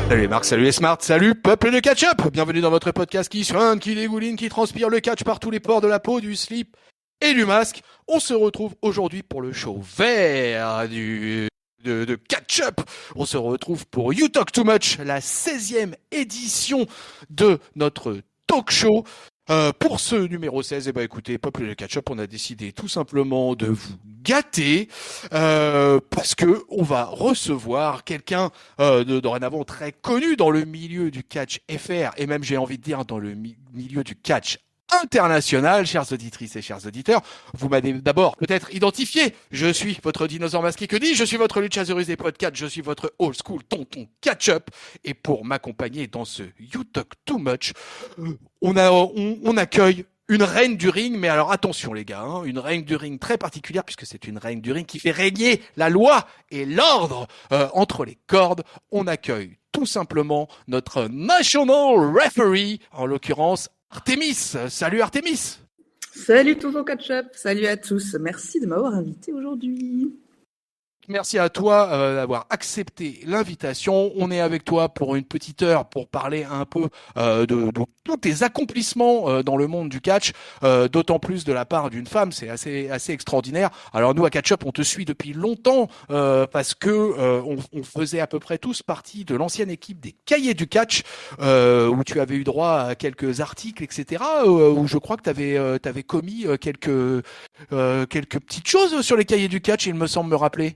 Salut les Marc, salut les Smart, salut peuple de catch-up. Bienvenue dans votre podcast qui suinte, qui dégouline, qui transpire le catch par tous les pores de la peau, du slip et du masque. On se retrouve aujourd'hui pour le show vert de catch-up. On se retrouve pour You Talk Too Much, la 16e édition de notre talk show. Pour ce numéro 16, écoutez, peuple de catch-up, on a décidé tout simplement de vous gâter parce que on va recevoir quelqu'un de dorénavant très connu dans le milieu du catch FR et même j'ai envie de dire dans le milieu du catch international, chères auditrices et chers auditeurs. Vous m'avez d'abord peut-être identifié. Je suis votre dinosaure masqué, que dis je suis votre Luchasaurus des podcasts, je suis votre old school tonton catch-up. Et pour m'accompagner dans ce You Talk Too Much, on accueille une reine du ring, mais alors attention les gars, hein, une reine du ring très particulière puisque c'est une reine du ring qui fait régner la loi et l'ordre entre les cordes. On accueille tout simplement notre national referee, en l'occurrence Artemis. Salut Artemis. Salut Tonton Ketchup, salut à tous. Merci de m'avoir invité aujourd'hui. Merci à toi d'avoir accepté l'invitation. On est avec toi pour une petite heure pour parler un peu de tous tes accomplissements dans le monde du catch, d'autant plus de la part d'une femme, c'est assez extraordinaire. Alors nous à Catch Up, on te suit depuis longtemps parce que on faisait à peu près tous partie de l'ancienne équipe des Cahiers du Catch où tu avais eu droit à quelques articles, etc. Où je crois que t'avais commis quelques petites choses sur les Cahiers du Catch, il me semble me rappeler.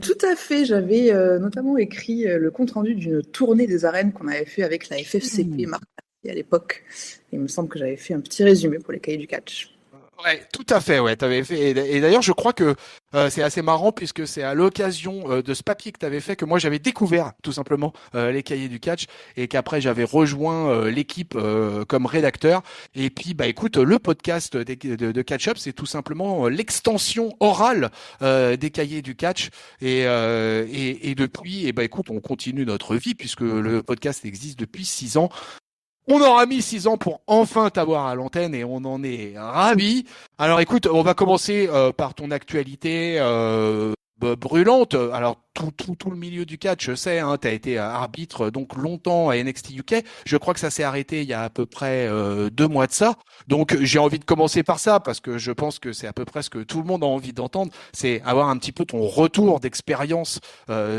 Tout à fait, j'avais notamment écrit le compte-rendu d'une tournée des arènes qu'on avait fait avec la FFCP Marc Mercier à l'époque. Il me semble que j'avais fait un petit résumé pour les cahiers du catch. Ouais, tout à fait, ouais, t'avais fait. Et d'ailleurs, je crois que c'est assez marrant puisque c'est à l'occasion de ce papier que t'avais fait que moi j'avais découvert tout simplement les cahiers du catch et qu'après j'avais rejoint l'équipe comme rédacteur. Et puis, bah écoute, le podcast de Catch Up, c'est tout simplement l'extension orale des cahiers du catch. Et depuis, et bah écoute, on continue notre vie puisque le podcast existe depuis 6 ans. On aura mis 6 ans pour enfin t'avoir à l'antenne et on en est ravis. Alors écoute, on va commencer par ton actualité brûlante. Alors tout le milieu du catch, je sais, hein, t'as été arbitre donc longtemps à NXT UK. Je crois que ça s'est arrêté il y a à peu près 2 mois de ça. Donc j'ai envie de commencer par ça parce que je pense que c'est à peu près ce que tout le monde a envie d'entendre, c'est avoir un petit peu ton retour d'expérience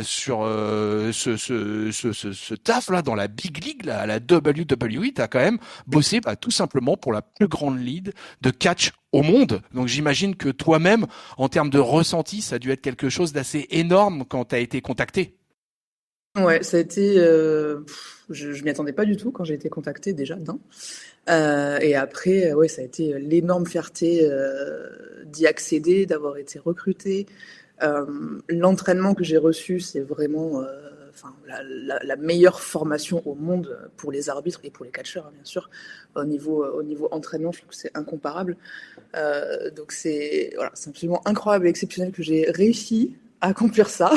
sur ce taf là dans la big league, là, à la WWE. T'as quand même bossé tout simplement pour la plus grande league de catch au monde. Donc j'imagine que toi-même, en termes de ressenti, ça a dû être quelque chose d'assez énorme quand tu as été contacté. Ouais, ça a été. Je m'y attendais pas du tout quand j'ai été contactée déjà d'un. Et après, ouais, ça a été l'énorme fierté d'y accéder, d'avoir été recrutée. L'entraînement que j'ai reçu, c'est vraiment la meilleure formation au monde pour les arbitres et pour les catcheurs, hein, bien sûr. Au niveau entraînement, je trouve que c'est incomparable. Donc c'est absolument incroyable et exceptionnel que j'ai réussi à accomplir ça.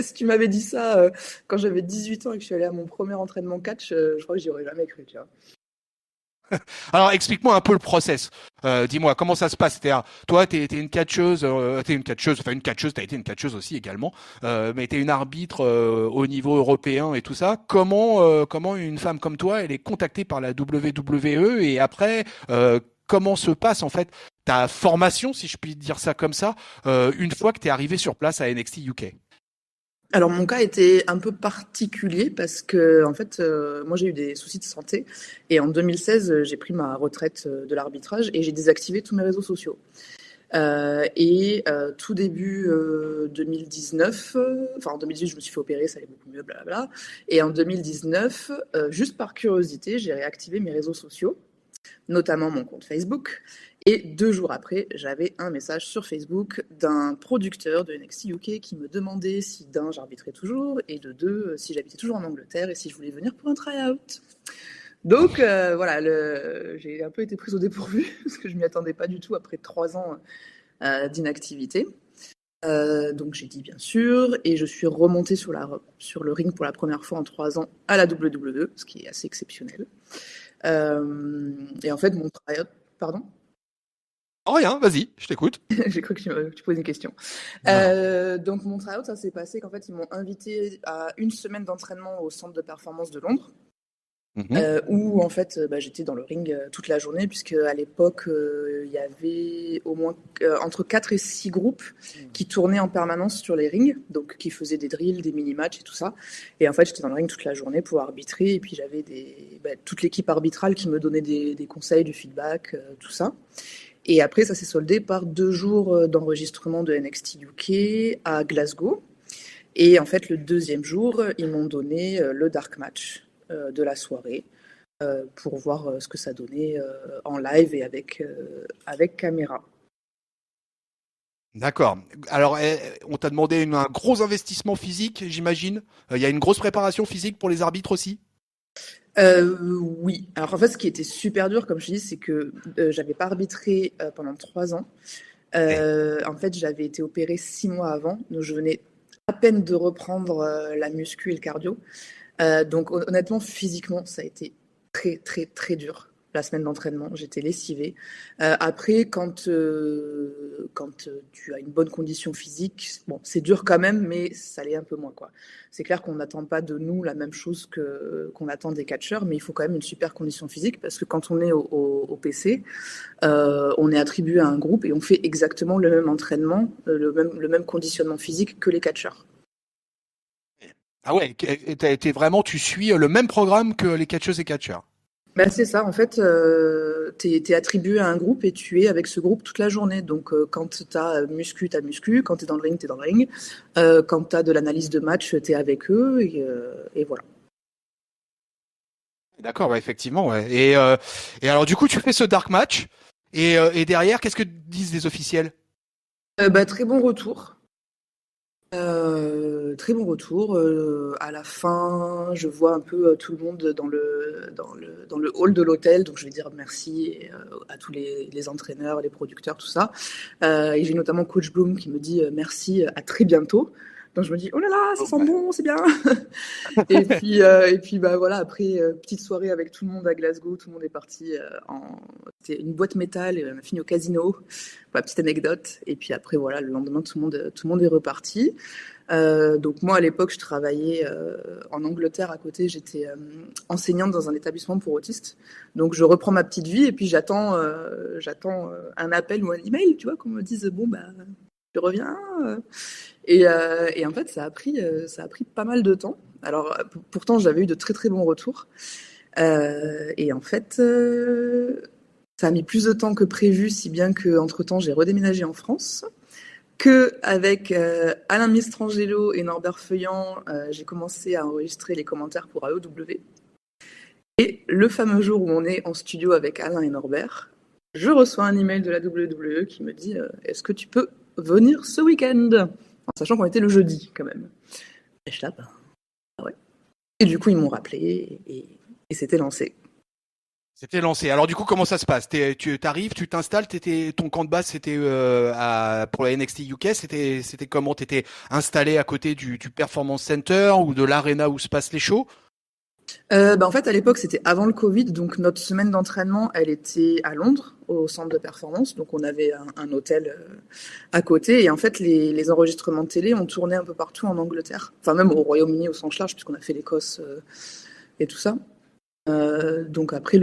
Si tu m'avais dit ça quand j'avais 18 ans et que je suis allée à mon premier entraînement catch, je crois que j'y aurais jamais cru, tu vois. Alors explique-moi un peu le process. Dis-moi comment ça se passe. Toi, t'es une catcheuse, une catcheuse. T'as été une catcheuse aussi également, mais t'es une arbitre au niveau européen et tout ça. Comment une femme comme toi, elle est contactée par la WWE et après, comment se passe en fait ta formation, si je puis dire ça comme ça, une fois que t'es arrivé sur place à NXT UK? Alors mon cas était un peu particulier parce que en fait moi j'ai eu des soucis de santé et en 2016 j'ai pris ma retraite de l'arbitrage et j'ai désactivé tous mes réseaux sociaux. Tout début 2019, enfin en 2018 je me suis fait opérer, ça allait beaucoup mieux, blablabla. Et en 2019, juste par curiosité, j'ai réactivé mes réseaux sociaux, notamment mon compte Facebook. Et 2 jours après, j'avais un message sur Facebook d'un producteur de NXT UK qui me demandait si d'un, j'arbitrais toujours, et de deux, si j'habitais toujours en Angleterre et si je voulais venir pour un try-out. Donc voilà, j'ai un peu été prise au dépourvu parce que je m'y attendais pas du tout après 3 ans d'inactivité. Donc j'ai dit bien sûr, et je suis remontée sur le ring pour la première fois en 3 ans à la WWE, ce qui est assez exceptionnel. Et en fait, mon tryout, pardon. Oh, rien, vas-y, je t'écoute. J'ai cru que tu posais une question. Non. Donc mon tryout, ça s'est passé qu'en fait ils m'ont invité à une semaine d'entraînement au centre de performance de Londres. Mhm. Où en fait j'étais dans le ring toute la journée, puisque à l'époque il y avait au moins entre 4 et 6 groupes qui tournaient en permanence sur les rings, donc qui faisaient des drills, des mini-matchs et tout ça. Et en fait j'étais dans le ring toute la journée pour arbitrer, et puis j'avais toute l'équipe arbitrale qui me donnait des conseils, du feedback, tout ça. Et après ça s'est soldé par 2 jours d'enregistrement de NXT UK à Glasgow. Et en fait le deuxième jour ils m'ont donné le dark match de la soirée, pour voir ce que ça donnait en live et avec caméra. D'accord. Alors, on t'a demandé un gros investissement physique, j'imagine. Il y a une grosse préparation physique pour les arbitres aussi? Oui. Alors en fait, ce qui était super dur, comme je dis, c'est que j'avais pas arbitré pendant 3 ans. Ouais. En fait, j'avais été opérée 6 mois avant, donc je venais à peine de reprendre la muscu et le cardio. Donc honnêtement, physiquement, ça a été très très très dur. La semaine d'entraînement, j'étais lessivée. Après, quand tu as une bonne condition physique, bon, c'est dur quand même, mais ça l'est un peu moins, quoi. C'est clair qu'on n'attend pas de nous la même chose qu'on attend des catcheurs, mais il faut quand même une super condition physique, parce que quand on est au PC, on est attribué à un groupe et on fait exactement le même entraînement, le même conditionnement physique que les catcheurs. Ah ouais, et tu suis le même programme que les catcheuses et catcheurs. Ben, c'est ça, en fait, tu es attribué à un groupe et tu es avec ce groupe toute la journée. Donc, quand tu as muscu, tu as muscu. Quand tu es dans le ring, tu es dans le ring. Quand tu as de l'analyse de match, tu es avec eux. Et voilà. D'accord, ouais, effectivement, ouais. Et alors, du coup, tu fais ce dark match, et derrière, qu'est-ce que disent les officiels? Très bon retour. Très bon retour. À la fin, je vois un peu tout le monde dans le hall de l'hôtel. Donc, je vais dire merci à tous les entraîneurs, les producteurs, tout ça. Et j'ai notamment Coach Bloom qui me dit merci, à très bientôt. Donc, je me dis, oh là là, ça Oh, sent ouais. bon, c'est bien. Et puis bah, voilà, après, petite soirée avec tout le monde à Glasgow. Tout le monde est parti C'était une boîte métal et on a fini au casino. Pour la petite anecdote. Et puis après, voilà, le lendemain, tout le monde est reparti. Donc moi, à l'époque, je travaillais en Angleterre à côté. J'étais enseignante dans un établissement pour autistes. Donc je reprends ma petite vie et puis j'attends un appel ou un email, tu vois, qu'on me dise bon bah tu reviens. Et en fait, ça a pris pas mal de temps. Alors pourtant, j'avais eu de très très bons retours. Et en fait, ça a mis plus de temps que prévu, si bien qu'entre-temps, j'ai redéménagé en France. Avec Alain Mistrangelo et Norbert Feuillant, j'ai commencé à enregistrer les commentaires pour AEW. Et le fameux jour où on est en studio avec Alain et Norbert, je reçois un email de la WWE qui me dit est-ce que tu peux venir ce week-end? En sachant qu'on était le jeudi, quand même. Et je tape. Ah ouais. Et du coup, ils m'ont rappelé et c'était lancé. C'était lancé. Alors, du coup, comment ça se passe? Tu t'arrives, tu t'installes, ton camp de base, c'était pour la NXT UK, c'était comment? T'étais installé à côté du Performance Center ou de l'arena où se passent les shows? En fait, à l'époque, c'était avant le Covid, donc notre semaine d'entraînement, elle était à Londres, au centre de performance. Donc, on avait un hôtel à côté. Et en fait, les enregistrements de télé, on tournait un peu partout en Angleterre. Enfin, même au Royaume-Uni au sens large, puisqu'on a fait l'Écosse et tout ça. Donc après,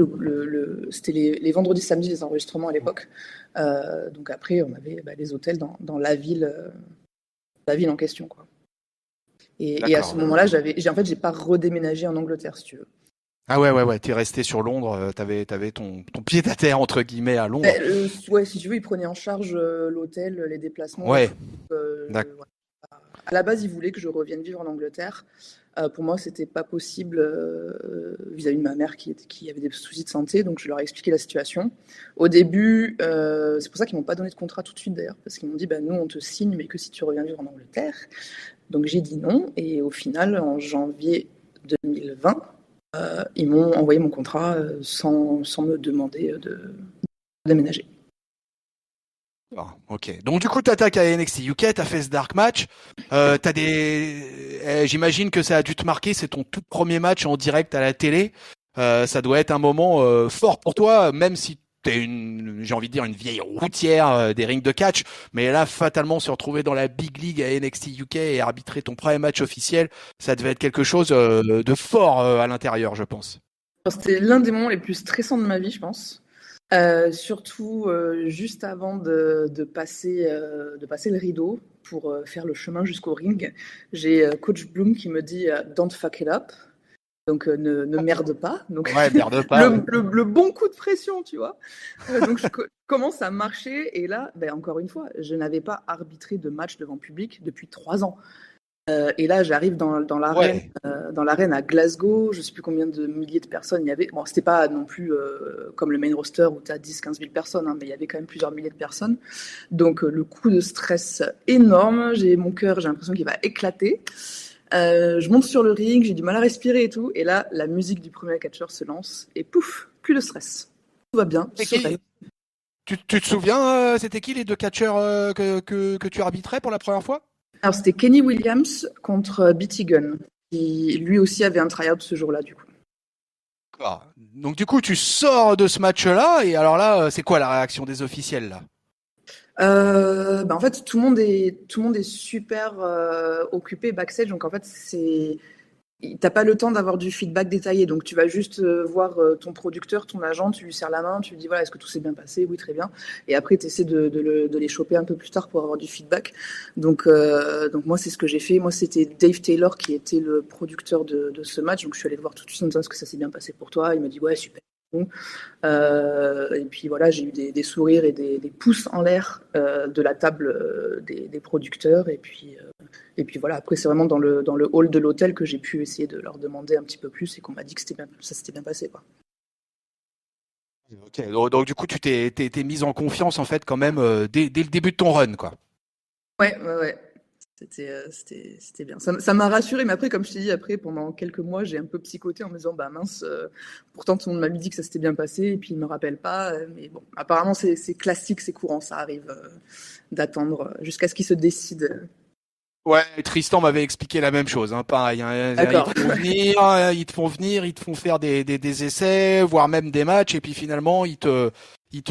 c'était les vendredis, samedis, les enregistrements à l'époque. Donc après, on avait les hôtels dans la ville en question, quoi. Et à ce D'accord. moment-là, j'ai pas redéménagé en Angleterre, si tu veux. Ah ouais, t'es resté sur Londres, t'avais ton pied à terre, entre guillemets, à Londres. Ouais, si tu veux, ils prenaient en charge l'hôtel, les déplacements et Ouais, tout. Euh, d'accord. voilà. À la base, ils voulaient que je revienne vivre en Angleterre. Pour moi, c'était pas possible vis-à-vis de ma mère qui avait des soucis de santé, donc je leur ai expliqué la situation. Au début, c'est pour ça qu'ils m'ont pas donné de contrat tout de suite d'ailleurs, parce qu'ils m'ont dit bah, nous on te signe, mais que si tu reviens vivre en Angleterre. Donc j'ai dit non, et au final, en janvier 2020, ils m'ont envoyé mon contrat sans me demander de déménager. Ah, ok. Donc du coup, t'attaques à NXT UK, t'as fait ce dark match. J'imagine que ça a dû te marquer. C'est ton tout premier match en direct à la télé. Ça doit être un moment fort pour toi, même si t'es j'ai envie de dire une vieille routière des rings de catch, mais là fatalement se retrouver dans la big league à NXT UK et arbitrer ton premier match officiel, ça devait être quelque chose de fort à l'intérieur, je pense. C'était l'un des moments les plus stressants de ma vie, je pense. Surtout juste avant de passer le rideau pour faire le chemin jusqu'au ring. J'ai Coach Bloom qui me dit Don't fuck it up. Donc ne merde pas. Donc ouais, merde pas. le bon coup de pression, tu vois. Donc je commence à marcher et là, encore une fois, je n'avais pas arbitré de match devant public depuis 3 ans. Et là, j'arrive dans l'arène à Glasgow. Je ne sais plus combien de milliers de personnes il y avait. Bon, c'était pas non plus comme le main roster où tu as 10-15 000 personnes, hein, mais il y avait quand même plusieurs milliers de personnes. Donc, le coup de stress énorme. Mon cœur, j'ai l'impression qu'il va éclater. Je monte sur le ring, j'ai du mal à respirer et tout. Et là, la musique du premier catcheur se lance et pouf, plus de stress. Tout va bien. Tu te souviens, c'était qui les deux catcheurs que tu arbitrais pour la première fois? Alors, c'était Kenny Williams contre BT Gunn, qui lui aussi avait un try-out ce jour-là, du coup. Donc, du coup, tu sors de ce match-là, et alors là, c'est quoi la réaction des officiels, là? En fait, tout le monde est super occupé backstage, donc en fait, t'as pas le temps d'avoir du feedback détaillé, donc tu vas juste voir ton producteur, ton agent, tu lui serres la main, tu lui dis voilà, est-ce que tout s'est bien passé? Oui, très bien. Et après, tu essaies de les choper un peu plus tard pour avoir du feedback. Donc moi, c'est ce que j'ai fait. Moi, c'était Dave Taylor qui était le producteur de ce match, donc je suis allée le voir tout de suite en disant est-ce que ça s'est bien passé pour toi? Il m'a dit ouais, super. Et puis voilà, j'ai eu des sourires et des pouces en l'air de la table des producteurs. Et puis voilà, après c'est vraiment dans le hall de l'hôtel que j'ai pu essayer de leur demander un petit peu plus et qu'on m'a dit que ça s'était bien passé, quoi. Ok, donc du coup tu t'es mise en confiance en fait quand même dès le début de ton run, quoi. Ouais. C'était bien. Ça m'a rassurée, mais après, comme je t'ai dit, après, pendant quelques mois, j'ai un peu psychoté en me disant, bah mince, pourtant tout le monde m'a dit que ça s'était bien passé, et puis il me rappelle pas. Mais bon, apparemment, c'est classique, c'est courant, ça arrive d'attendre jusqu'à ce qu'ils se décident. Ouais, Tristan m'avait expliqué la même chose, hein, pareil. Hein, D'accord. ils te font faire des essais, voire même des matchs, et puis finalement ils te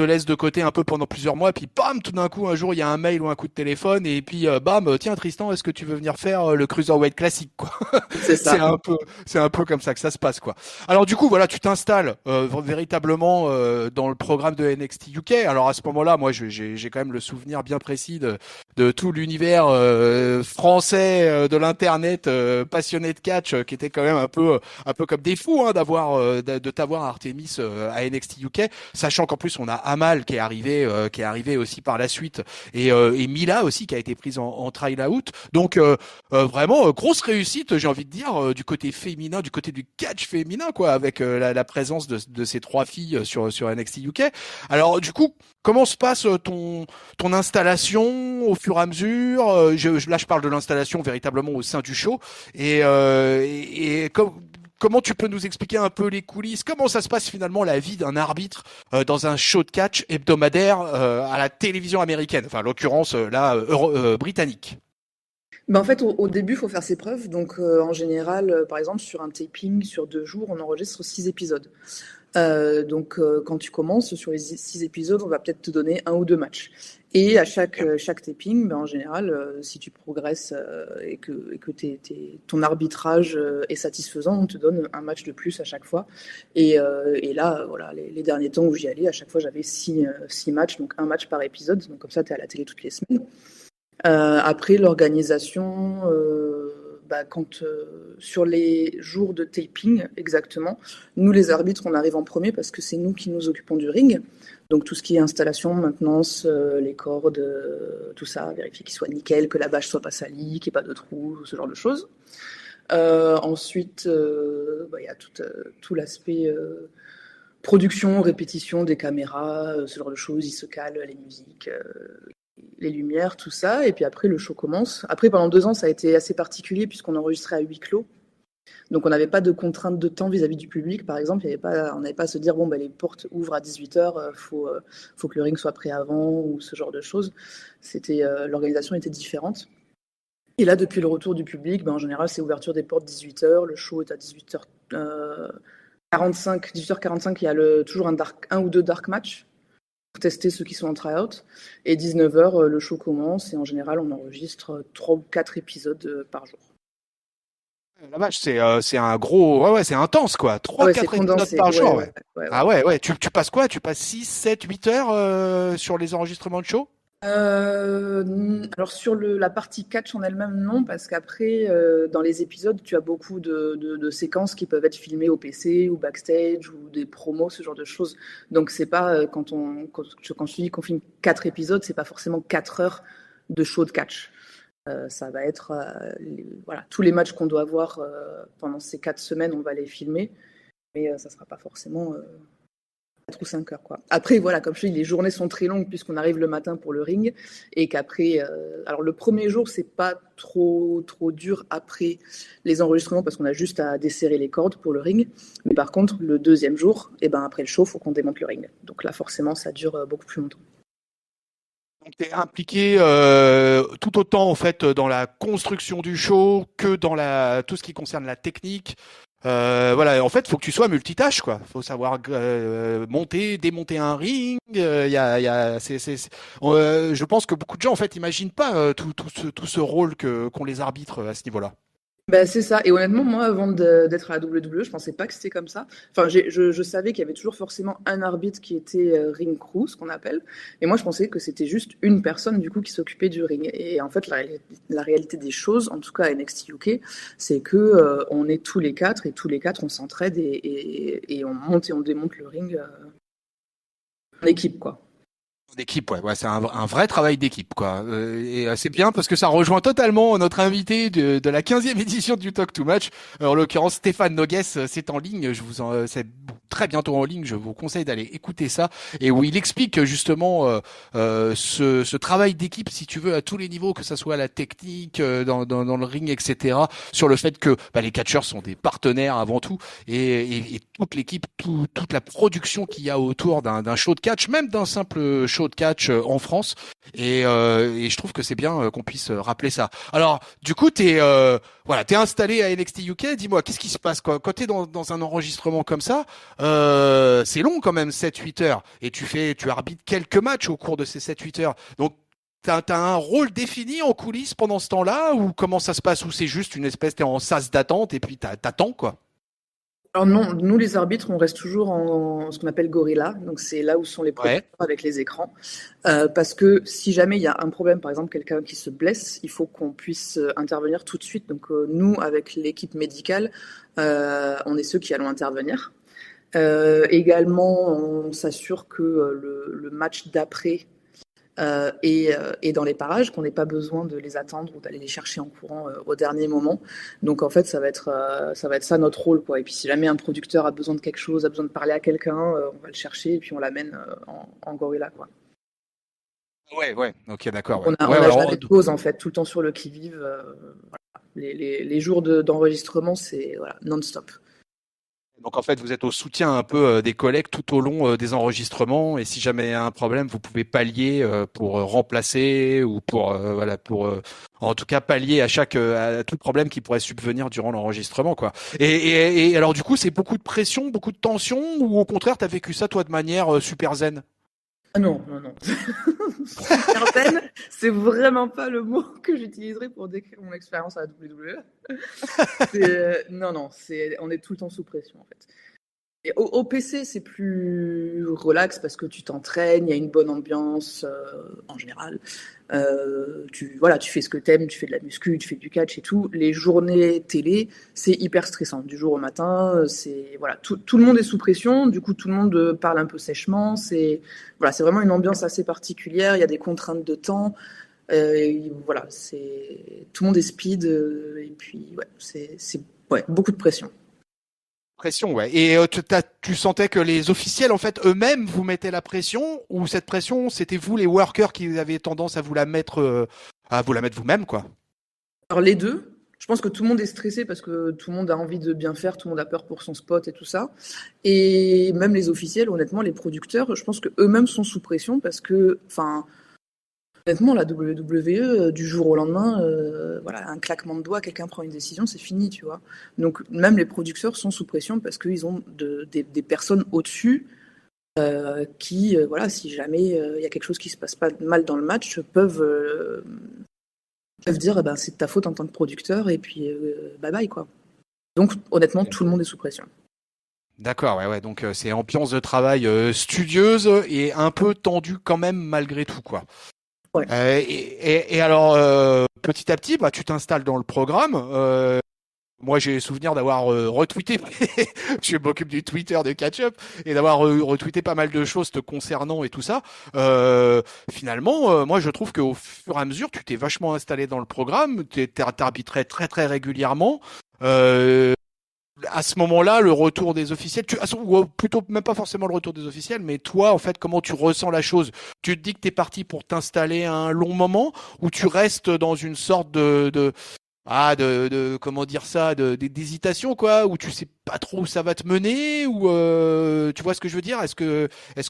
laissent de côté un peu pendant plusieurs mois, puis bam, tout d'un coup un jour il y a un mail ou un coup de téléphone, et puis bam, tiens Tristan, est-ce que tu veux venir faire le Cruiserweight classique, quoi. C'est ça. C'est un peu comme ça que ça se passe, quoi. Alors du coup voilà, tu t'installes véritablement dans le programme de NXT UK. Alors à ce moment-là, moi j'ai quand même le souvenir bien précis de tout l'univers français de l'internet passionné de catch qui était quand même un peu comme des fous, hein, de t'avoir Artemis à NXT UK, sachant qu'en plus on a Amal qui est arrivé aussi par la suite, et Mila aussi qui a été prise en trial out. Donc vraiment grosse réussite, j'ai envie de dire, du côté féminin, du côté du catch féminin, quoi, avec la présence de ces trois filles sur NXT UK. Alors du coup, comment se passe ton installation au fur et à mesure? Là, je parle de l'installation véritablement au sein du show. Comment tu peux nous expliquer un peu les coulisses? Comment ça se passe finalement la vie d'un arbitre dans un show de catch hebdomadaire à la télévision américaine? Enfin, en l'occurrence, britannique. En fait, au début, il faut faire ses preuves. Donc, en général, par exemple, sur un taping, sur 2 jours, on enregistre 6 épisodes. Donc, quand tu commences, sur les 6 épisodes, on va peut-être te donner 1 ou 2 matchs. Et à chaque taping, en général, si tu progresses et que ton arbitrage est satisfaisant, on te donne un match de plus à chaque fois. Et là, voilà, les derniers temps où j'y allais, à chaque fois, j'avais 6 matchs, donc 1 match par épisode. Donc, comme ça, tu es à la télé toutes les semaines. Après, l'organisation, sur les jours de taping, exactement, nous les arbitres, on arrive en premier parce que c'est nous qui nous occupons du ring. Donc tout ce qui est installation, maintenance, les cordes, tout ça, vérifier qu'il soit nickel, que la bâche soit pas salie, qu'il n'y ait pas de trous, ce genre de choses. Ensuite, il y a tout l'aspect production, répétition des caméras, ce genre de choses, ils se calent, les musiques, les lumières, tout ça. Et puis après, le show commence. Après, pendant 2 ans, ça a été assez particulier puisqu'on enregistrait à huis clos. Donc, on n'avait pas de contrainte de temps vis-à-vis du public. Par exemple, on n'avait pas à se dire, bon, les portes ouvrent à 18h, faut que le ring soit prêt avant ou ce genre de choses. L'organisation était différente. Et là, depuis le retour du public, en général, c'est ouverture des portes 18h. Le show est à 18h45. 18h45, il y a toujours un ou deux dark matchs. pour tester ceux qui sont en try-out. Et 19h, le show commence et en général, on enregistre 3 ou 4 épisodes par jour. La vache, c'est un gros, ouais, c'est intense, quoi. 3-4 épisodes par jour, ouais. Ah ouais. Tu passes quoi? Tu passes 6, 7, 8 heures sur les enregistrements de show? Alors sur la partie catch en elle-même, non, parce qu'après, dans les épisodes, tu as beaucoup de séquences qui peuvent être filmées au PC ou backstage ou des promos, ce genre de choses. Donc c'est pas quand je dis qu'on filme 4 épisodes, c'est pas forcément 4 heures de show de catch. Ça va être voilà, tous les matchs qu'on doit avoir pendant ces 4 semaines, on va les filmer, mais ça sera pas forcément 4 ou 5 heures, quoi. Après, voilà, comme je dis, les journées sont très longues puisqu'on arrive le matin pour le ring et qu'après, alors le premier jour, c'est pas trop dur après les enregistrements parce qu'on a juste à desserrer les cordes pour le ring. Mais par contre, le deuxième jour, après le show, faut qu'on démonte le ring. Donc là, forcément, ça dure beaucoup plus longtemps. Donc, tu es impliqué tout autant en fait dans la construction du show que dans tout ce qui concerne la technique. Voilà, en fait, faut que tu sois multitâche, quoi. Faut savoir monter, démonter un ring. Je pense que beaucoup de gens en fait imaginent pas tout ce rôle qu'ont les arbitres à ce niveau-là. Ben, c'est ça. Et honnêtement, moi, avant d'être à la WWE, je pensais pas que c'était comme ça. Enfin, je savais qu'il y avait toujours forcément un arbitre qui était ring crew, ce qu'on appelle. Et moi, je pensais que c'était juste une personne, du coup, qui s'occupait du ring. Et en fait, la réalité des choses, en tout cas à NXT UK, c'est que on est tous les quatre, et tous les quatre, on s'entraide et on monte et on démonte le ring en équipe, quoi. D'équipe, ouais, c'est un vrai travail d'équipe, quoi. C'est bien parce que ça rejoint totalement notre invité de la 15e édition du Talk to Match. En l'occurrence, Stéphane Nogues, c'est en ligne. C'est très bientôt en ligne. Je vous conseille d'aller écouter ça et où il explique justement ce travail d'équipe, si tu veux, à tous les niveaux, que ça soit la technique, dans le ring, etc. Sur le fait que les catcheurs sont des partenaires avant tout et toute l'équipe, toute la production qu'il y a autour d'un show de catch, même d'un simple show de catch en France et je trouve que c'est bien qu'on puisse rappeler ça. Alors du coup t'es installé à NXT UK. Dis-moi, qu'est-ce qui se passe quand t'es dans un enregistrement comme ça? C'est long quand même, 7-8 heures, et tu arbitres quelques matchs au cours de ces 7-8 heures. Donc t'as un rôle défini en coulisses pendant ce temps-là, ou comment ça se passe, ou c'est juste une espèce, t'es en sas d'attente et puis t'attends, quoi? Alors non, nous les arbitres, on reste toujours en ce qu'on appelle Gorilla, donc c'est là où sont les projecteurs avec les écrans, parce que si jamais il y a un problème, par exemple quelqu'un qui se blesse, il faut qu'on puisse intervenir tout de suite. Donc nous, avec l'équipe médicale, on est ceux qui allons intervenir. Également, on s'assure que le match d'après et dans les parages, qu'on n'ait pas besoin de les attendre ou d'aller les chercher en courant au dernier moment. Donc en fait, ça va être ça notre rôle, quoi. Et puis si jamais un producteur a besoin de quelque chose, a besoin de parler à quelqu'un, on va le chercher et puis on l'amène en gorilla, quoi. Ouais, ok, d'accord. On a jamais de pause, en fait, tout le temps sur le qui-vive. Voilà. Les jours d'enregistrement, c'est non-stop. Donc en fait, vous êtes au soutien un peu des collègues tout au long des enregistrements, et si jamais il y a un problème, vous pouvez pallier pour remplacer ou pour en tout cas pallier à tout problème qui pourrait subvenir durant l'enregistrement, quoi. Et alors du coup, c'est beaucoup de pression, beaucoup de tension, ou au contraire, t'as vécu ça toi de manière super zen? Ah non. Super zen, c'est vraiment pas le mot que j'utiliserais pour décrire mon expérience à la WWE. Non, on est tout le temps sous pression, en fait. Et au PC, c'est plus relax parce que tu t'entraînes, il y a une bonne ambiance en général. Tu fais ce que t'aimes, tu fais de la muscu, tu fais du catch et tout. Les journées télé, c'est hyper stressant. Du jour au matin, tout le monde est sous pression. Du coup, tout le monde parle un peu sèchement. C'est vraiment une ambiance assez particulière. Il y a des contraintes de temps. Tout le monde est speed et puis c'est beaucoup de pression. Pression, ouais. Et tu sentais que les officiels, en fait, eux-mêmes vous mettaient la pression, ou cette pression, c'était vous, les workers, qui avaient tendance à vous la mettre vous-même, quoi? Alors les deux. Je pense que tout le monde est stressé parce que tout le monde a envie de bien faire, tout le monde a peur pour son spot et tout ça. Et même les officiels, honnêtement, les producteurs, je pense que eux-mêmes sont sous pression parce que, honnêtement, la WWE, du jour au lendemain, un claquement de doigts, quelqu'un prend une décision, c'est fini, tu vois. Donc même les producteurs sont sous pression parce qu'ils ont des personnes au-dessus qui, voilà, si jamais il y a quelque chose qui se passe pas mal dans le match, peuvent dire eh ben, c'est de ta faute en tant que producteur et puis bye bye quoi. Donc honnêtement, tout le monde est sous pression. D'accord, ouais. Donc c'est ambiance de travail studieuse et un peu tendue quand même malgré tout, quoi. Ouais. Et alors, petit à petit, bah, tu t'installes dans le programme. Moi, j'ai souvenir d'avoir retweeté, je m'occupe du Twitter de Catch-Up, et d'avoir retweeté pas mal de choses te concernant et tout ça. Finalement, moi, je trouve qu'au fur et à mesure, tu t'es vachement installé dans le programme, t'arbitrais très très régulièrement. Euh, à ce moment-là, le retour des officiels, ou plutôt même pas forcément le retour des officiels, mais toi, en fait, comment tu ressens la chose? Tu te dis que t'es parti pour t'installer un long moment, ou tu restes dans une sorte de comment dire ça, d'hésitation quoi, où tu sais pas trop où ça va te mener, ou tu vois ce que je veux dire? Est-ce que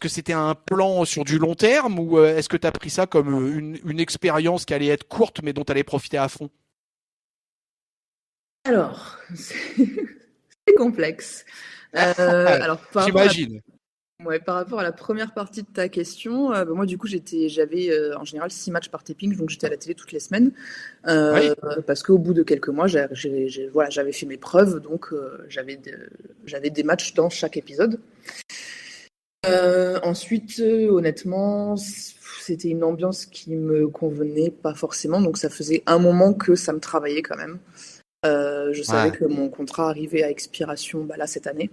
c'était un plan sur du long terme, ou est-ce que t'as pris ça comme une expérience qui allait être courte mais dont t'allais profiter à fond? Alors, c'est complexe. Alors J'imagine. par rapport à la première partie de ta question, bah, moi du coup j'avais en général 6 matchs par taping, donc j'étais à la télé toutes les semaines, Oui. parce qu'au bout de quelques mois voilà, j'avais fait mes preuves, donc j'avais des matchs dans chaque épisode. Ensuite, honnêtement, c'était une ambiance qui me convenait pas forcément, donc ça faisait un moment que ça me travaillait quand même. Je savais Ouais. que mon contrat arrivait à expiration bah, là cette année.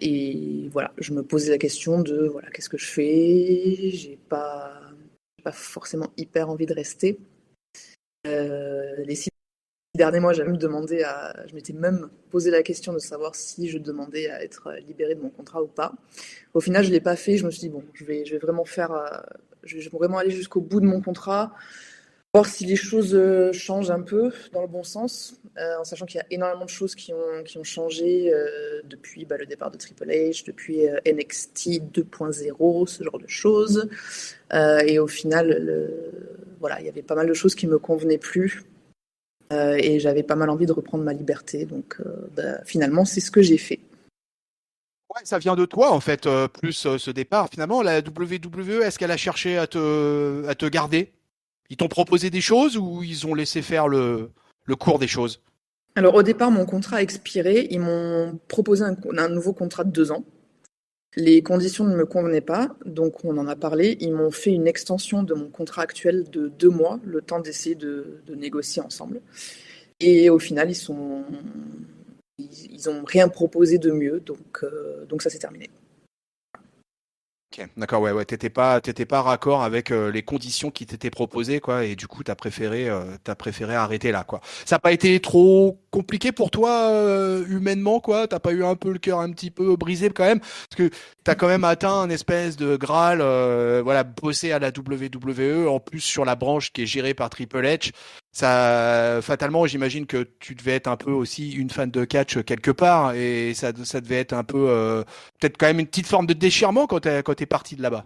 Et voilà, je me posais la question de voilà, qu'est-ce que je fais? J'ai pas forcément hyper envie de rester. Les 6 derniers mois, je m'étais même posé la question de savoir si je demandais à être libérée de mon contrat ou pas. Au final, je l'ai pas fait. Je me suis dit bon, je vais vraiment je vais vraiment aller jusqu'au bout de mon contrat, voir si les choses changent un peu dans le bon sens, en sachant qu'il y a énormément de choses qui ont changé depuis bah, le départ de Triple H, depuis NXT 2.0, ce genre de choses. Et au final, voilà, il y avait pas mal de choses qui me convenaient plus. Et j'avais pas mal envie de reprendre ma liberté. Donc bah, finalement, c'est ce que j'ai fait. Ouais, ça vient de toi en fait, plus ce départ. Finalement, la WWE, est-ce qu'elle a cherché à te garder? Ils t'ont proposé des choses ou ils ont laissé faire le cours des choses? Alors au départ, mon contrat a expiré. Ils m'ont proposé un nouveau contrat de 2 ans. Les conditions ne me convenaient pas, donc on en a parlé. Ils m'ont fait une extension de mon contrat actuel de 2 mois, le temps d'essayer de négocier ensemble. Et au final, ils ont rien proposé de mieux, donc ça s'est terminé. Ok, d'accord, ouais, t'étais pas raccord avec les conditions qui t'étaient proposées, quoi, et du coup, t'as préféré arrêter là, quoi. Ça n'a pas été trop compliqué pour toi, humainement, quoi. T'as pas eu un peu le cœur un petit peu brisé quand même, parce que t'as quand même atteint un espèce de Graal, voilà, bosser à la WWE, en plus sur la branche qui est gérée par Triple H. Ça, fatalement, j'imagine que tu devais être un peu aussi une fan de catch quelque part, et ça devait être un peu peut-être quand même une petite forme de déchirement quand t'es parti de là-bas.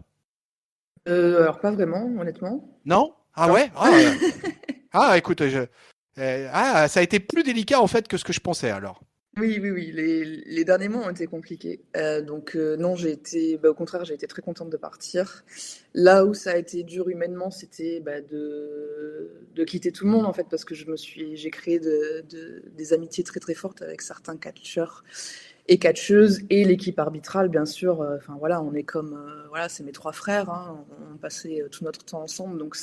Alors pas vraiment, honnêtement. Non? Ah Non. ouais? Écoute, ça a été plus délicat en fait que ce que je pensais alors. Oui. Les derniers mois ont été compliqués. Donc non, bah, au contraire, j'ai été très contente de partir. Là où ça a été dur humainement, c'était bah, de quitter tout le monde en fait, parce que j'ai créé des amitiés très très fortes avec certains catcheurs et catcheuses et l'équipe arbitrale, bien sûr. Enfin voilà, on est comme voilà, c'est mes 3 frères. Hein, on passait tout notre temps ensemble, donc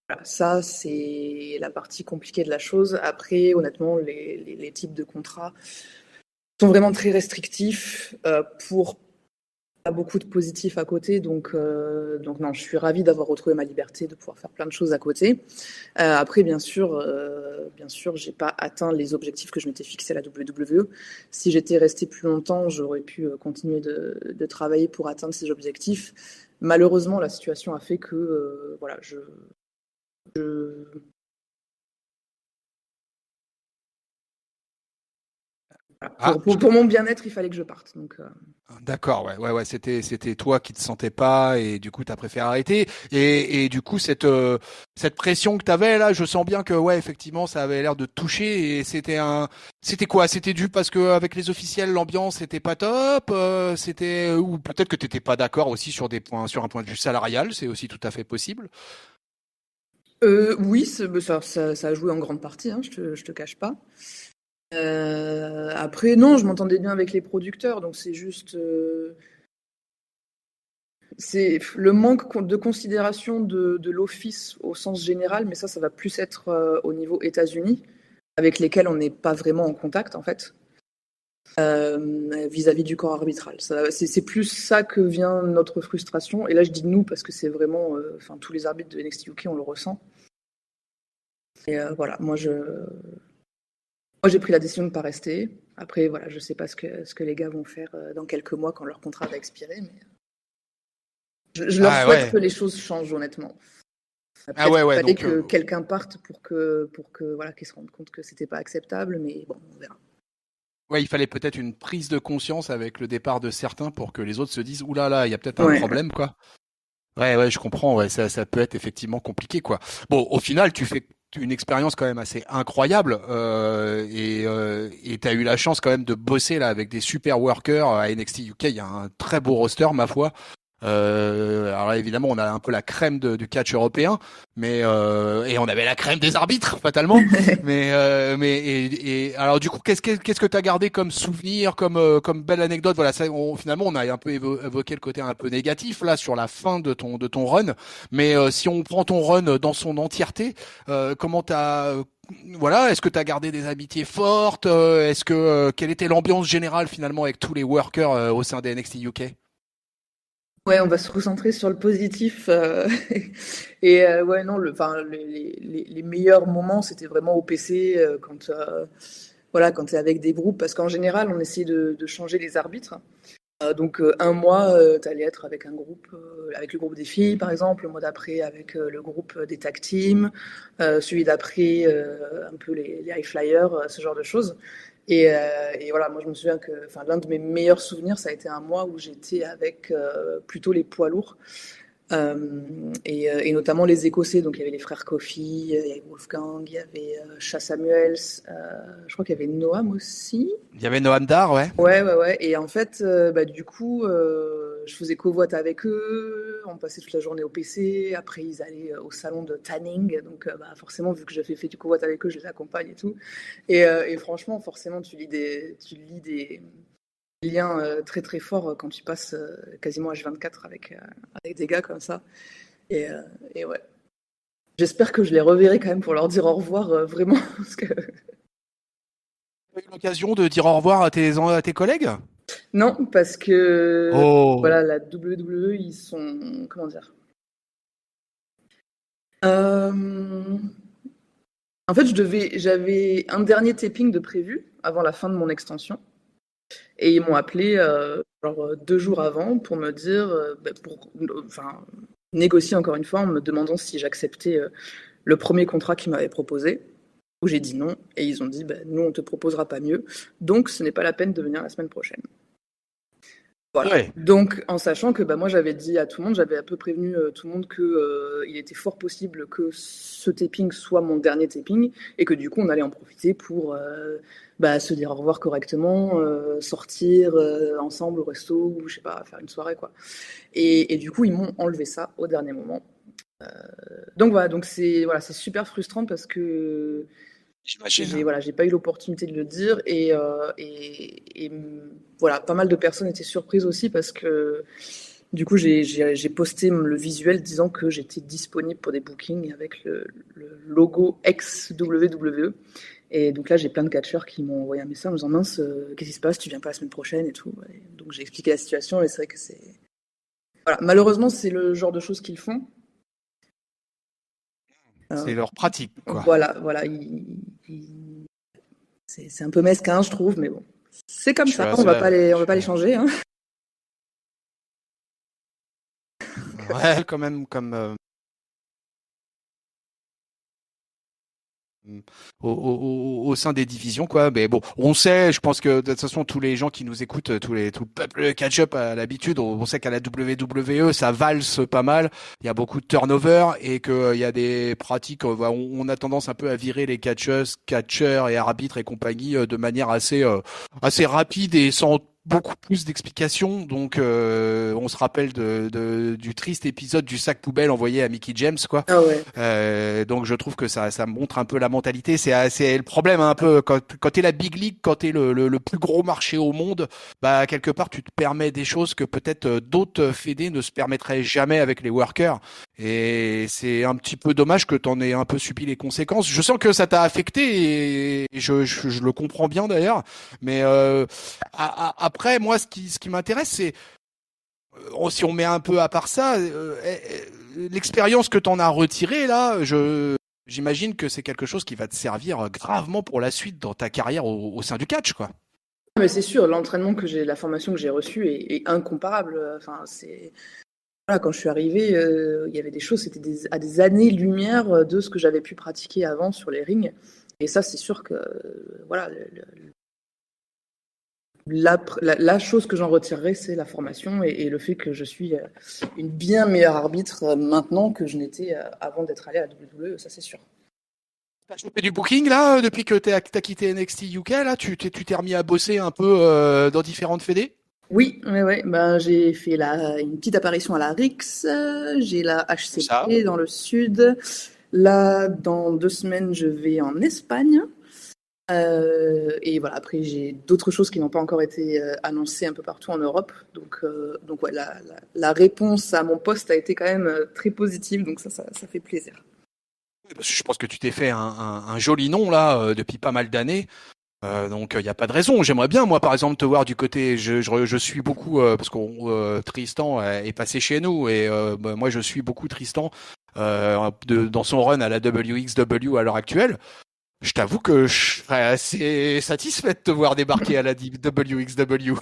voilà, ça, c'est la partie compliquée de la chose. Après, honnêtement, les types de contrats sont vraiment très restrictifs pour pas beaucoup de positifs à côté. Donc non, je suis ravie d'avoir retrouvé ma liberté, de pouvoir faire plein de choses à côté. Après, bien sûr, j'ai pas atteint les objectifs que je m'étais fixés à la WWE. Si j'étais restée plus longtemps, j'aurais pu continuer de travailler pour atteindre ces objectifs. Malheureusement, la situation a fait que voilà, je Voilà. Ah, Pour mon bien-être, il fallait que je parte. Donc, d'accord, ouais, c'était toi qui te sentais pas et du coup t'as préféré arrêter. Et du coup cette pression que t'avais là, je sens bien que ouais, effectivement, ça avait l'air de te toucher et c'était quoi? C'était dû parce que avec les officiels, l'ambiance était pas top, c'était ou peut-être que t'étais pas d'accord aussi sur des points, sur un point de vue salarial, c'est aussi tout à fait possible. oui, ça a joué en grande partie, hein, je te cache pas. Après, non, je m'entendais bien avec les producteurs, donc c'est juste, c'est le manque de considération de l'office au sens général, mais ça va plus être au niveau États-Unis, avec lesquels on n'est pas vraiment en contact en fait, vis-à-vis du corps arbitral. C'est plus ça que vient notre frustration. Et là, je dis nous parce que c'est vraiment, enfin, tous les arbitres de NXT UK, on le ressent. Et voilà, moi, j'ai pris la décision de ne pas rester. Après, voilà, je ne sais pas ce que les gars vont faire dans quelques mois quand leur contrat va expirer, mais je leur Ah souhaite ouais, que les choses changent, honnêtement. ah Peut-être ouais, qu'il ouais, fallait donc que quelqu'un parte pour que voilà, qu'ils se rendent compte que c'était pas acceptable, mais bon, on verra. ouais, il fallait peut-être une prise de conscience avec le départ de certains pour que les autres se disent ouh là, il y a peut-être un Ouais. problème quoi. Ouais, je comprends. Ouais, ça peut être effectivement compliqué, quoi. Bon, au final, tu fais une expérience quand même assez incroyable et t'as eu la chance quand même de bosser là avec des super workers à NXT UK. Il y a un très beau roster, ma foi. Alors là, évidemment, on a un peu la crème du catch européen, mais et on avait la crème des arbitres, fatalement. Mais alors du coup, qu'est-ce que t'as gardé comme souvenir, comme belle anecdote? Voilà, finalement, on a un peu évoqué le côté un peu négatif là sur la fin de ton run. Mais si on prend ton run dans son entièreté, comment t'as voilà, est-ce que tu as gardé des amitiés fortes? Est-ce que quelle était l'ambiance générale finalement avec tous les workers au sein des NXT UK? Ouais, on va se recentrer sur le positif. Et ouais, non, enfin, les meilleurs moments, c'était vraiment au PC quand, voilà, quand tu es avec des groupes, parce qu'en général, on essaie de changer les arbitres. Donc un mois, tu allais être avec un groupe, avec le groupe des filles, par exemple, le mois d'après avec le groupe des tag teams, celui d'après un peu les high flyers, ce genre de choses. Et voilà, moi je me souviens que l'un de mes meilleurs souvenirs, ça a été un mois où j'étais avec plutôt les poids lourds. Et notamment les Écossais, donc il y avait les frères Kofi, il y avait Wolfgang, il y avait Cha Samuels, je crois qu'il y avait Noam aussi. Il y avait Noam Dar, ouais. Ouais. Et en fait, du coup, je faisais covoite avec eux. On passait toute la journée au PC. Après, ils allaient au salon de tanning. Donc, forcément, vu que j'avais fait du covoite avec eux, je les accompagne et tout. Et franchement, forcément, tu lis des liens très très forts quand tu passes quasiment H24 avec des gars comme ça. Et, euh, et ouais. J'espère que je les reverrai quand même pour leur dire au revoir, vraiment. Parce que... Tu as eu l'occasion de dire au revoir à tes collègues? Non, parce que Oh, voilà, la WWE, ils sont. Comment dire? Euh, En fait, j'avais un dernier taping de prévu avant la fin de mon extension. Et ils m'ont appelé genre 2 jours avant pour me dire, pour enfin, négocier encore une fois en me demandant si j'acceptais le premier contrat qu'ils m'avaient proposé. Où j'ai dit non. Et ils ont dit, nous, on ne te proposera pas mieux. Donc, ce n'est pas la peine de venir la semaine prochaine. Voilà. ouais. Donc, en sachant que moi, j'avais dit à tout le monde, j'avais un peu prévenu tout le monde que il était fort possible que ce taping soit mon dernier taping et que du coup, on allait en profiter pour se dire au revoir correctement, sortir ensemble au resto ou je sais pas, faire une soirée quoi. Et du coup, ils m'ont enlevé ça au dernier moment. Donc voilà, donc c'est super frustrant parce que J'imagine. j'ai pas eu l'opportunité de le dire et voilà, pas mal de personnes étaient surprises aussi parce que du coup j'ai posté le visuel disant que j'étais disponible pour des bookings avec le logo ex-WWE. Et donc là j'ai plein de catcheurs qui m'ont envoyé un message en me disant mince, qu'est-ce qui se passe, tu viens pas la semaine prochaine et tout. Et donc j'ai expliqué la situation et c'est vrai que c'est voilà, malheureusement c'est le genre de choses qu'ils font. C'est Euh, leur pratique, quoi. voilà, c'est un peu mesquin, je trouve, mais bon. C'est comme Je suis ça, on assez va pas là. les, on va pas les changer. Hein. Ouais, quand même, comme au sein des divisions, quoi. Mais bon, on sait, je pense que de toute façon tous les gens qui nous écoutent, tout le peuple catch-up à l'habitude, on sait qu'à la WWE ça valse pas mal. Il y a beaucoup de turnover et que il y a des pratiques. On a tendance un peu à virer les catcheurs et arbitres et compagnie de manière assez rapide et sans beaucoup plus d'explications. Donc, on se rappelle du triste épisode du sac poubelle envoyé à Mickey James, quoi. Ah ouais. Donc je trouve que ça montre un peu la mentalité. C'est le problème un peu quand t'es la big league, quand t'es le plus gros marché au monde, bah quelque part tu te permets des choses que peut-être d'autres fédés ne se permettraient jamais avec les workers. Et c'est un petit peu dommage que t'en aies un peu subi les conséquences. Je sens que ça t'a affecté et je le comprends bien d'ailleurs. Mais après moi ce qui m'intéresse c'est si on met un peu à part ça, l'expérience que t'en as retirée là, j'imagine que c'est quelque chose qui va te servir gravement pour la suite dans ta carrière au sein du catch, quoi. Mais c'est sûr, l'entraînement la formation que j'ai reçue est incomparable. Enfin, voilà, quand je suis arrivée, il y avait des choses, c'était à des années-lumière de ce que j'avais pu pratiquer avant sur les rings. Et ça, c'est sûr que, voilà, la chose que j'en retirerai, c'est la formation et le fait que je suis une bien meilleure arbitre maintenant que je n'étais avant d'être allée à la WWE, ça c'est sûr. T'as chopé du booking là depuis que t'as quitté NXT UK là, tu t'es remis à bosser un peu dans différentes fédés? Oui, ouais. Ben, j'ai fait une petite apparition à la RIX, j'ai la Ça. HCP dans le sud. Là, dans 2 semaines, je vais en Espagne. Et voilà, après, j'ai d'autres choses qui n'ont pas encore été annoncées un peu partout en Europe. Donc ouais, la réponse à mon poste a été quand même très positive, donc ça fait plaisir. Parce que je pense que tu t'es fait un joli nom là depuis pas mal d'années. Donc il y a pas de raison. J'aimerais bien moi par exemple te voir du côté. Je suis beaucoup parce que Tristan est passé chez nous et moi je suis beaucoup Tristan dans son run à la WXW à l'heure actuelle. Je t'avoue que je serais assez satisfait de te voir débarquer à la WXW.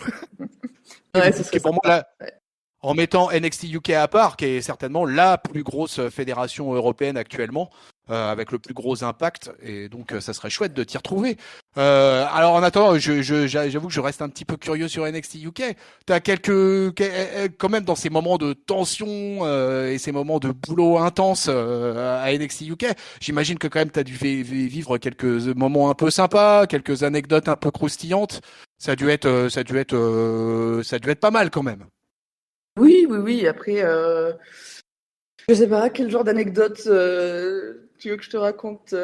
Ouais, ce Qui serait est pour moi sympa. là, Ouais. en mettant NXT UK à part, qui est certainement la plus grosse fédération européenne actuellement, avec le plus gros impact, et donc ça serait chouette de t'y retrouver. Alors en attendant, j'avoue que je reste un petit peu curieux sur NXT UK. T'as quand même dans ces moments de tension et ces moments de boulot intense à NXT UK, j'imagine que quand même t'as dû vivre quelques moments un peu sympas, quelques anecdotes un peu croustillantes. Ça a dû être pas mal quand même. Oui. Après, je sais pas quel genre d'anecdote tu veux que je te raconte.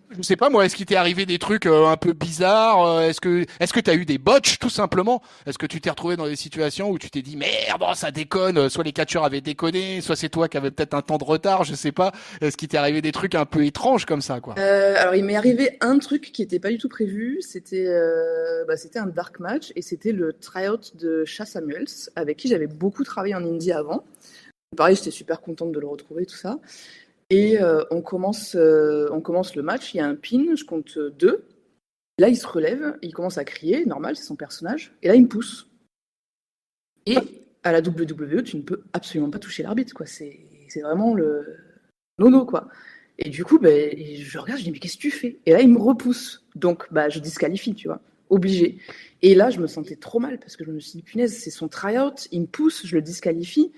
Je sais pas moi, est-ce qu'il t'est arrivé des trucs un peu bizarres est-ce que t'as eu des botches tout simplement? Est-ce que tu t'es retrouvé dans des situations où tu t'es dit merde, oh, ça déconne, soit les catcheurs avaient déconné, soit c'est toi qui avais peut-être un temps de retard, je sais pas. Est-ce qu'il t'est arrivé des trucs un peu étranges comme ça quoi? Alors, il m'est arrivé un truc qui n'était pas du tout prévu. C'était un dark match et c'était le tryout de Sha Samuels, avec qui j'avais beaucoup travaillé en indie avant. Pareil, j'étais super contente de le retrouver, tout ça. Et on commence le match, il y a un pin, je compte 2. Là, il se relève, il commence à crier, normal, c'est son personnage. Et là, il me pousse. Et à la WWE, tu ne peux absolument pas toucher l'arbitre, quoi. C'est vraiment le nono, quoi. Et du coup, je regarde, je dis, mais qu'est-ce que tu fais? Et là, il me repousse. Donc, je disqualifie, tu vois, obligé. Et là, je me sentais trop mal parce que je me suis dit, punaise, c'est son try-out, il me pousse, je le disqualifie.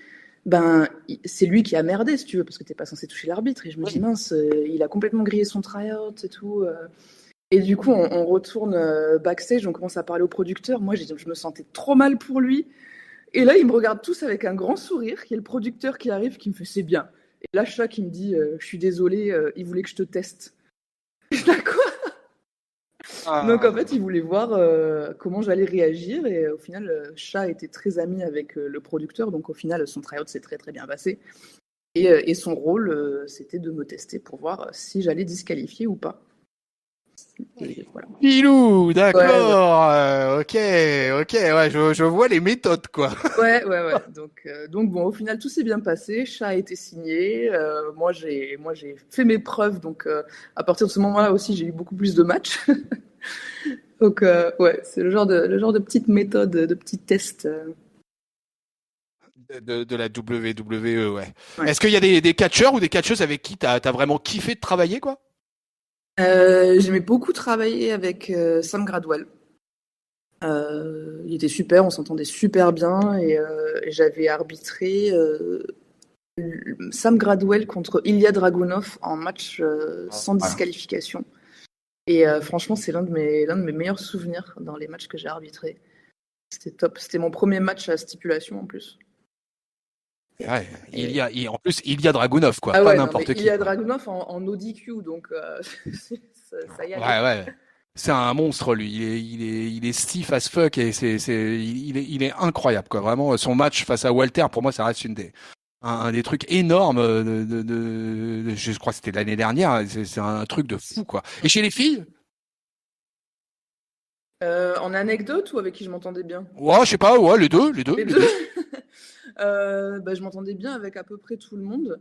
C'est lui qui a merdé, si tu veux, parce que t'es pas censé toucher l'arbitre. Et je me dis, mince, il a complètement grillé son try-out et tout. Et du coup, on retourne backstage, on commence à parler au producteur. Moi, je me sentais trop mal pour lui. Et là, ils me regardent tous avec un grand sourire, qui est le producteur qui arrive, qui me fait c'est bien. Et là, Chat qui me dit je suis désolé, il voulait que je te teste. D'accord. Donc en fait, il voulait voir comment j'allais réagir. Et au final, Chat était très ami avec le producteur. Donc au final, son tryout s'est très très bien passé. Et son rôle, c'était de me tester pour voir si j'allais disqualifier ou pas. Et voilà. Pilou, Ouais, d'accord, ok, ouais, je vois les méthodes quoi. ouais. Donc bon, au final, tout s'est bien passé. Chat a été signé. Moi, j'ai fait mes preuves. Donc à partir de ce moment-là aussi, j'ai eu beaucoup plus de matchs. Donc ouais, c'est le genre de petite méthode, de petits tests. De la WWE, ouais. Ouais. Est-ce qu'il y a des catcheurs ou des catcheuses avec qui t'as vraiment kiffé de travailler quoi? J'aimais beaucoup travailler avec Sam Gradwell. Il était super, on s'entendait super bien et j'avais arbitré Sam Gradwell contre Ilya Dragunov en match sans Voilà. disqualification. Et franchement, c'est l'un de mes meilleurs souvenirs dans les matchs que j'ai arbitrés. C'était top. C'était mon premier match à stipulation en plus. Ouais, Et... en plus, Ilya Dragunov, quoi, Ah pas ouais, non, mais n'importe qui, Ilya quoi. Dragunov en ODQ, donc ça y allait. Ouais, ouais. C'est un monstre, lui. Il est stiff as fuck et il est incroyable, quoi. Vraiment, son match face à Walter, pour moi, ça reste un des trucs énormes je crois que c'était l'année dernière. C'est un truc de fou, quoi. Et chez les filles? En anecdote ou avec qui je m'entendais bien? Ouais, je sais pas, ouais, Les les deux. deux. Bah, je m'entendais bien avec à peu près tout le monde.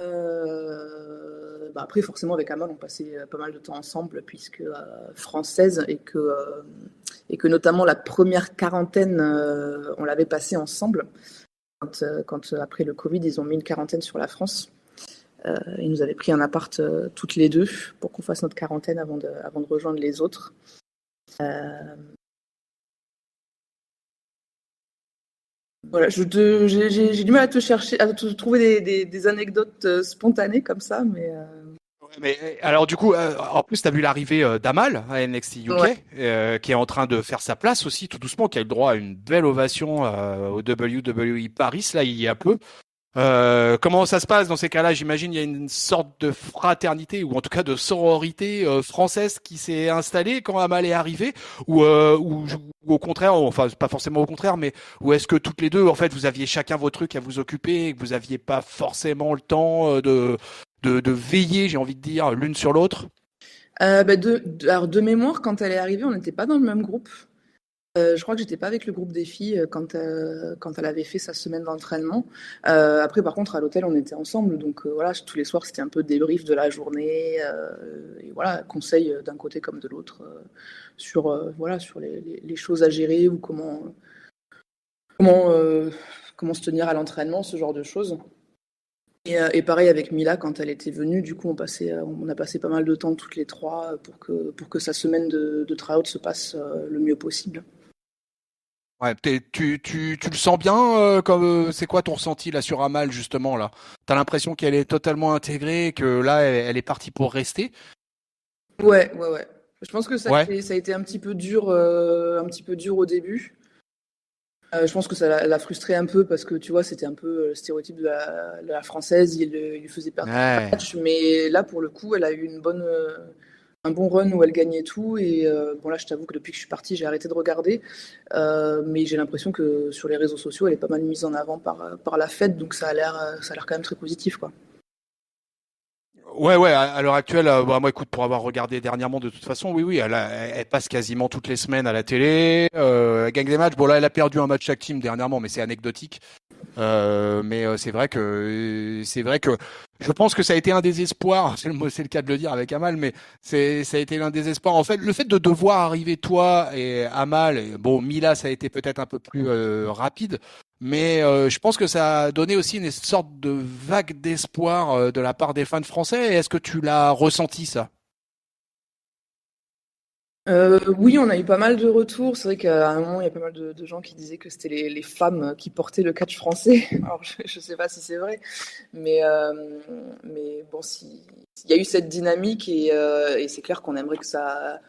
Bah après, forcément, avec Amal, on passait pas mal de temps ensemble, puisque française, et que notamment la première quarantaine, on l'avait passée ensemble. Quand après le Covid, ils ont mis une quarantaine sur la France. Ils nous avaient pris un appart toutes les deux pour qu'on fasse notre quarantaine avant de rejoindre les autres. Voilà, j'ai du mal à te chercher, à te trouver des anecdotes spontanées comme ça, mais Ouais, mais alors du coup, en plus, t'as vu l'arrivée d'Amal à NXT ouais. UK, qui est en train de faire sa place aussi, tout doucement, qui a eu le droit à une belle ovation au WWE Paris là il y a peu. Comment ça se passe dans ces cas-là? J'imagine il y a une sorte de fraternité ou en tout cas de sororité française qui s'est installée quand Amal est arrivé, ou au contraire, enfin pas forcément au contraire, mais ou est-ce que toutes les deux en fait vous aviez chacun vos trucs à vous occuper et que vous aviez pas forcément le temps de veiller, j'ai envie de dire, l'une sur l'autre? Bah, alors de mémoire, quand elle est arrivée, on n'était pas dans le même groupe. Je crois que j'étais pas avec le groupe des filles quand elle avait fait sa semaine d'entraînement. Après, par contre, à l'hôtel, on était ensemble, donc voilà, tous les soirs, c'était un peu débrief de la journée, et voilà, conseils d'un côté comme de l'autre sur voilà, sur les choses à gérer ou comment, euh, comment se tenir à l'entraînement, ce genre de choses. Et pareil avec Mila, quand elle était venue, du coup, on a passé pas mal de temps toutes les trois pour que sa semaine de try-out se passe le mieux possible. Ouais, tu le sens bien comme c'est quoi ton ressenti là sur Amal justement là? T'as l'impression qu'elle est totalement intégrée, que là elle est partie pour rester? Ouais, ouais, ouais. Je pense que Ouais. ça a été un petit peu dur au début. Je pense que ça l'a frustré un peu parce que tu vois, c'était un peu le stéréotype de la française, il lui faisait perdre des Ouais. matchs, mais là pour le coup, elle a eu un bon run où elle gagnait tout. Et bon, là, je t'avoue que depuis que je suis partie, j'ai arrêté de regarder. Mais j'ai l'impression que sur les réseaux sociaux, elle est pas mal mise en avant par la fête, donc ça a l'air quand même très positif, quoi. Ouais, ouais, à l'heure actuelle, bah, moi, écoute, pour avoir regardé dernièrement, de toute façon, oui, oui, elle passe quasiment toutes les semaines à la télé, elle gagne des matchs. Bon, là, elle a perdu un match chaque team dernièrement, mais c'est anecdotique. Mais c'est vrai que je pense que ça a été un désespoir. C'est le cas de le dire avec Amal, mais ça a été l'un des espoirs. En fait, le fait de devoir arriver toi et Amal, et bon, Mila, ça a été peut-être un peu plus rapide, mais je pense que ça a donné aussi une sorte de vague d'espoir de la part des fans français. Est-ce que tu l'as ressenti ça? Oui, on a eu pas mal de retours. C'est vrai qu'à un moment, il y a pas mal de gens qui disaient que c'était les femmes qui portaient le catch français. Alors, je sais pas si c'est vrai, mais bon, il y a eu cette dynamique et c'est clair qu'on aimerait que ça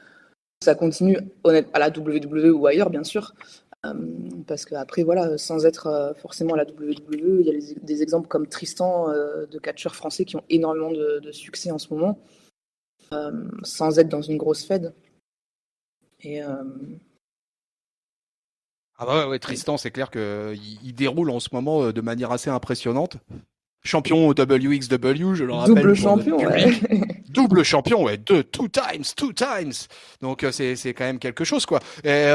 continue, à la WWE ou ailleurs, bien sûr. Euh, Parce qu'après, voilà, sans être forcément à la WWE, il y a des exemples comme Tristan, de catcheurs français qui ont énormément de succès en ce moment, sans être dans une grosse fed. Et Ah bah ouais, ouais, Tristan, c'est clair que il déroule en ce moment de manière assez impressionnante. Champion au WXW, je le rappelle double pour notre champion, ouais. public. Double champion, ouais, two times. Donc c'est quand même quelque chose quoi. Et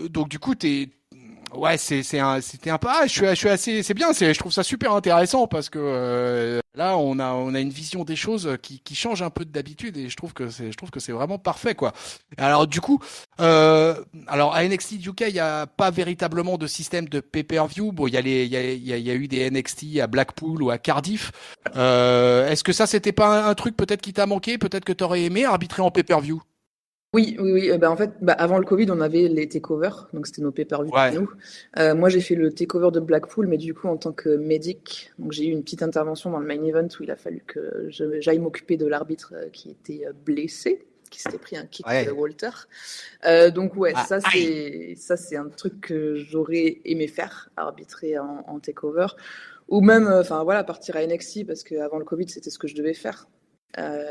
donc du coup ouais c'était un pas. Je suis assez, c'est bien, je trouve ça super intéressant parce que Là, on a une vision des choses qui change un peu d'habitude et je trouve que c'est vraiment parfait, quoi. Alors, du coup, alors à NXT UK, il n'y a pas véritablement de système de pay-per-view. Bon, il y a eu des NXT à Blackpool ou à Cardiff. Est-ce que ça, c'était pas un truc peut-être qui t'a manqué, peut-être que t'aurais aimé arbitrer en pay-per-view? Oui, oui, oui. Bah, en fait, avant le Covid, on avait les takeovers, donc c'était nos pay-per-view à Ouais. nous. Moi, j'ai fait le takeover de Blackpool, mais du coup, en tant que médic, donc j'ai eu une petite intervention dans le main event où il a fallu que j'aille m'occuper de l'arbitre qui était blessé, qui s'était pris un kick de Ouais. Walter. Donc ouais, Ah, aïe. ça c'est un truc que j'aurais aimé faire, arbitrer en takeover, ou même, enfin voilà, partir à NXT parce qu'avant le Covid, c'était ce que je devais faire.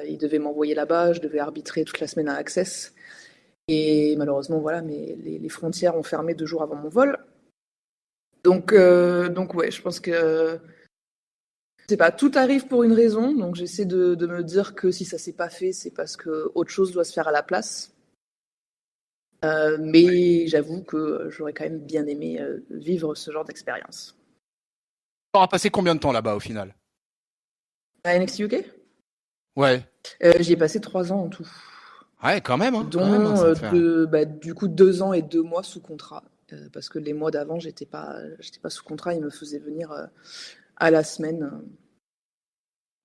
Ils devaient m'envoyer là-bas, je devais arbitrer toute la semaine à Access. Et malheureusement, voilà, mais les frontières ont fermé 2 jours avant mon vol. Donc ouais, je pense que c'est pas tout arrive pour une raison. Donc j'essaie de me dire que si ça s'est pas fait, c'est parce que autre chose doit se faire à la place. Mais j'avoue que j'aurais quand même bien aimé vivre ce genre d'expérience. T'auras passé combien de temps là-bas au final? À NXT UK, Ouais. j'y ai passé 3 ans en tout, Ouais, quand même, hein, dont ça te fait. du coup 2 ans et 2 mois sous contrat. Parce que les mois d'avant, j'étais pas sous contrat, ils me faisaient venir à la semaine.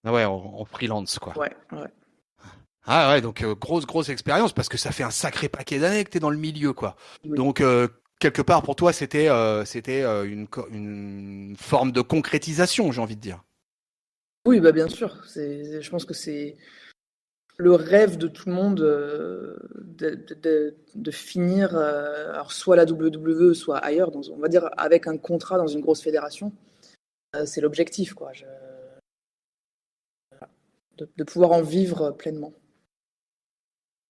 Ah ouais, en freelance, quoi. Ouais, ouais. Ah ouais, donc grosse expérience parce que ça fait un sacré paquet d'années que t'es dans le milieu, quoi. Oui. Donc quelque part pour toi c'était une forme de concrétisation, j'ai envie de dire. Oui, bah bien sûr. Je pense que c'est le rêve de tout le monde de finir, alors soit la WWE, soit ailleurs, on va dire avec un contrat dans une grosse fédération. C'est l'objectif, quoi. De pouvoir en vivre pleinement.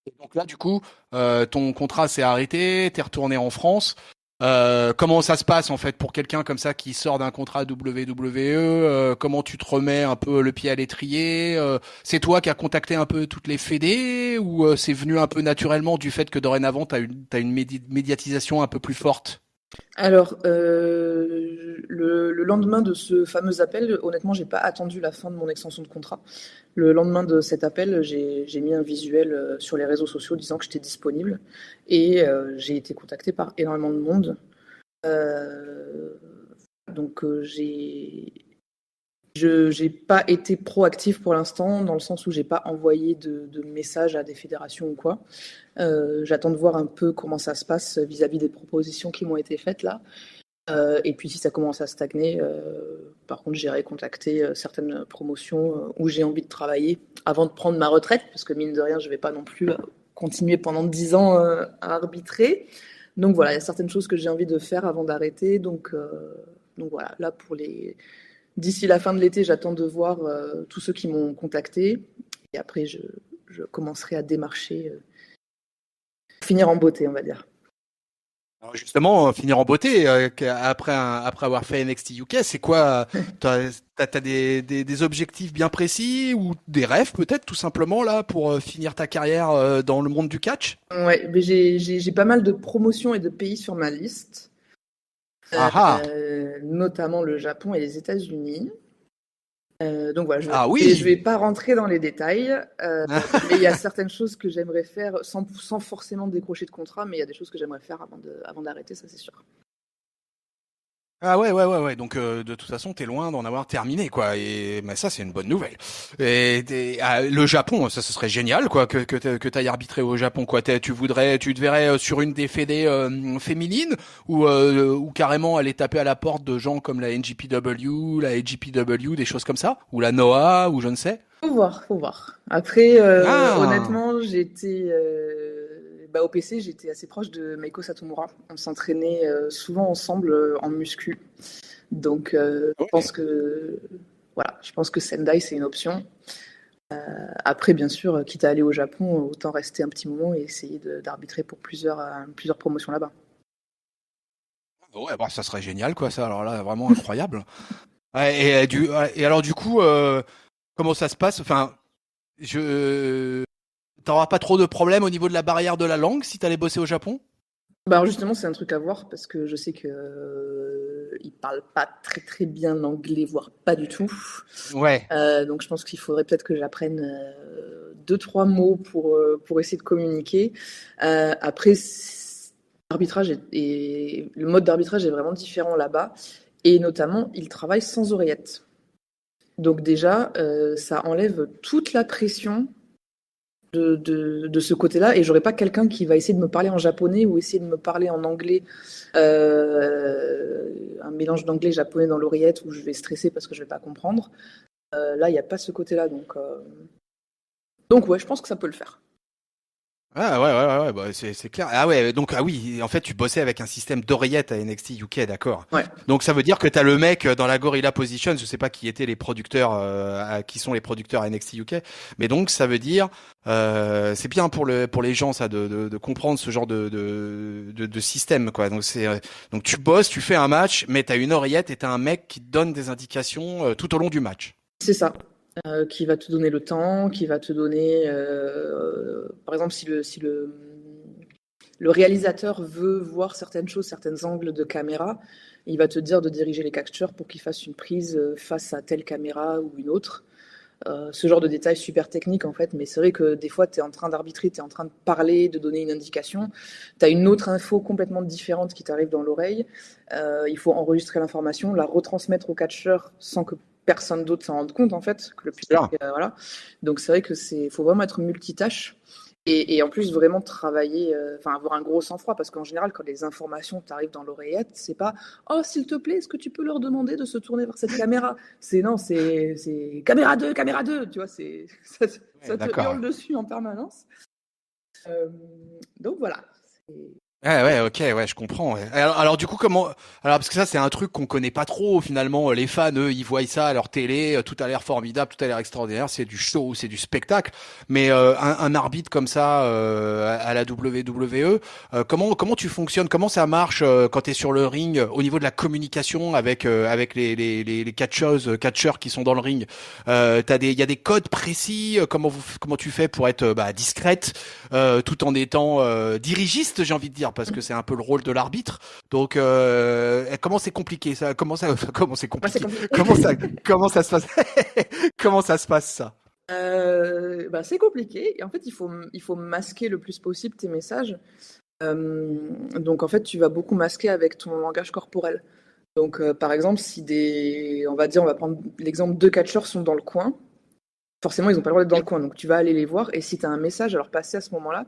Et donc là, du coup, ton contrat s'est arrêté, t'es retourné en France. Comment ça se passe en fait pour quelqu'un comme ça qui sort d'un contrat WWE? Comment tu te remets un peu le pied à l'étrier? C'est toi qui as contacté un peu toutes les fédés ou c'est venu un peu naturellement du fait que dorénavant t'as une médiatisation un peu plus forte? Alors, le lendemain de ce fameux appel, honnêtement, j'ai pas attendu la fin de mon extension de contrat. Le lendemain de cet appel, j'ai mis un visuel sur les réseaux sociaux disant que j'étais disponible et j'ai été contactée par énormément de monde. Euh, donc, j'ai pas été proactif pour l'instant, dans le sens où j'ai pas envoyé de messages à des fédérations ou quoi. J'attends de voir un peu comment ça se passe vis-à-vis des propositions qui m'ont été faites là. Et puis si ça commence à stagner, par contre j'irai contacter certaines promotions où j'ai envie de travailler avant de prendre ma retraite, parce que mine de rien je vais pas non plus continuer pendant 10 ans à arbitrer. Donc voilà, il y a certaines choses que j'ai envie de faire avant d'arrêter. Donc voilà, là d'ici la fin de l'été, j'attends de voir tous ceux qui m'ont contacté. Et après je commencerai à démarcher, finir en beauté, on va dire. Alors justement, finir en beauté, après avoir fait NXT UK, c'est quoi? T'as des objectifs bien précis ou des rêves peut-être tout simplement là pour finir ta carrière dans le monde du catch? Ouais, mais j'ai pas mal de promotions et de pays sur ma liste, Ah ah! notamment le Japon et les États-Unis. Donc voilà, Ah je vais oui! pas rentrer dans les détails, mais il y a certaines choses que j'aimerais faire sans forcément décrocher de contrat, mais il y a des choses que j'aimerais faire avant d'arrêter, ça c'est sûr. Ah ouais. Donc de toute façon, t'es loin d'en avoir terminé quoi. Et mais ça, c'est une bonne nouvelle. Le Japon, ça, ce serait génial quoi que t'ailles arbitrer au Japon quoi. Tu te verrais sur une des fédés féminines ou carrément aller taper à la porte de gens comme la NJPW, la AGPW, des choses comme ça, ou la NOAH ou je ne sais. Faut voir, faut voir. Après, Ah. honnêtement, au PC, j'étais assez proche de Meiko Satomura. On s'entraînait souvent ensemble en muscu. Donc, Ok. je pense que Sendai, c'est une option. Après, bien sûr, quitte à aller au Japon, autant rester un petit moment et essayer d'arbitrer pour plusieurs promotions là-bas. Ouais, bah, ça serait génial quoi ça. Alors là, vraiment incroyable. Ouais, et alors du coup, comment ça se passe? Enfin, je t'auras pas trop de problèmes au niveau de la barrière de la langue si t'allais bosser au Japon? Bah alors justement, c'est un truc à voir parce que je sais que il parle pas très très bien anglais, voire pas du tout. Ouais. Donc je pense qu'il faudrait peut-être que j'apprenne deux trois mots pour essayer de communiquer. Après, l'arbitrage et le mode d'arbitrage est vraiment différent là-bas, et notamment, il travaille sans oreillette. Donc déjà, ça enlève toute la pression de ce côté-là, et j'aurais pas quelqu'un qui va essayer de me parler en japonais ou essayer de me parler en anglais, un mélange d'anglais japonais dans l'oreillette où je vais stresser parce que je vais pas comprendre. Là, il n'y a pas ce côté-là, donc ouais, je pense que ça peut le faire. Ah ouais, bah, c'est clair. Ah ouais, donc ah oui, en fait tu bossais avec un système d'oreillette à NXT UK, d'accord. Ouais, Donc ça veut dire que t'as le mec dans la Gorilla Position, je sais pas qui étaient les producteurs, qui sont les producteurs à NXT UK, mais donc ça veut dire, c'est bien pour les gens ça de comprendre ce genre de système quoi. Donc donc tu bosses, tu fais un match, mais t'as une oreillette et t'as un mec qui te donne des indications tout au long du match. c'est ça. Qui va te donner le temps, qui va te donner, par exemple, le réalisateur veut voir certaines choses, certains angles de caméra, il va te dire de diriger les capteurs pour qu'ils fassent une prise face à telle caméra ou une autre. Ce genre de détails super techniques en fait, mais c'est vrai que des fois tu es en train d'arbitrer, tu es en train de parler, de donner une indication, tu as une autre info complètement différente qui t'arrive dans l'oreille, il faut enregistrer l'information, la retransmettre au catcheur sans que personne d'autre s'en rende compte en fait, que le public, Sûr. voilà. Donc c'est vrai que faut vraiment être multitâche. Et en plus, vraiment travailler, avoir un gros sang-froid, parce qu'en général, quand les informations t'arrivent dans l'oreillette, c'est pas oh, s'il te plaît, est-ce que tu peux leur demander de se tourner vers cette caméra? C'est non, c'est caméra 2, tu vois, Ouais, ça te d'accord. hurle dessus en permanence. Euh, donc voilà. Ouais, ouais, ok, ouais, je comprends. Ouais. Alors, du coup, alors parce que ça, c'est un truc qu'on connaît pas trop finalement. Les fans, eux, ils voient ça à leur télé, tout a l'air formidable, tout a l'air extraordinaire, c'est du show, c'est du spectacle. Mais un arbitre comme ça à la WWE, comment tu fonctionnes, comment ça marche quand t'es sur le ring au niveau de la communication avec les catcheurs qui sont dans le ring. Il y a des codes précis. Comment tu fais pour être discrète tout en étant dirigiste, j'ai envie de dire, parce que c'est un peu le rôle de l'arbitre. Donc, comment c'est compliqué ça? Comment c'est Ouais, c'est compliqué? compliqué. Comment ça se passe? Comment ça se passe ça? C'est compliqué. Et en fait, il faut masquer le plus possible tes messages. Donc en fait, tu vas beaucoup masquer avec ton langage corporel. Donc par exemple, on va dire, on va prendre l'exemple, deux catcheurs sont dans le coin. Forcément, ils n'ont pas le droit d'être dans le coin. Donc tu vas aller les voir. Et si tu as un message à leur passer à ce moment-là,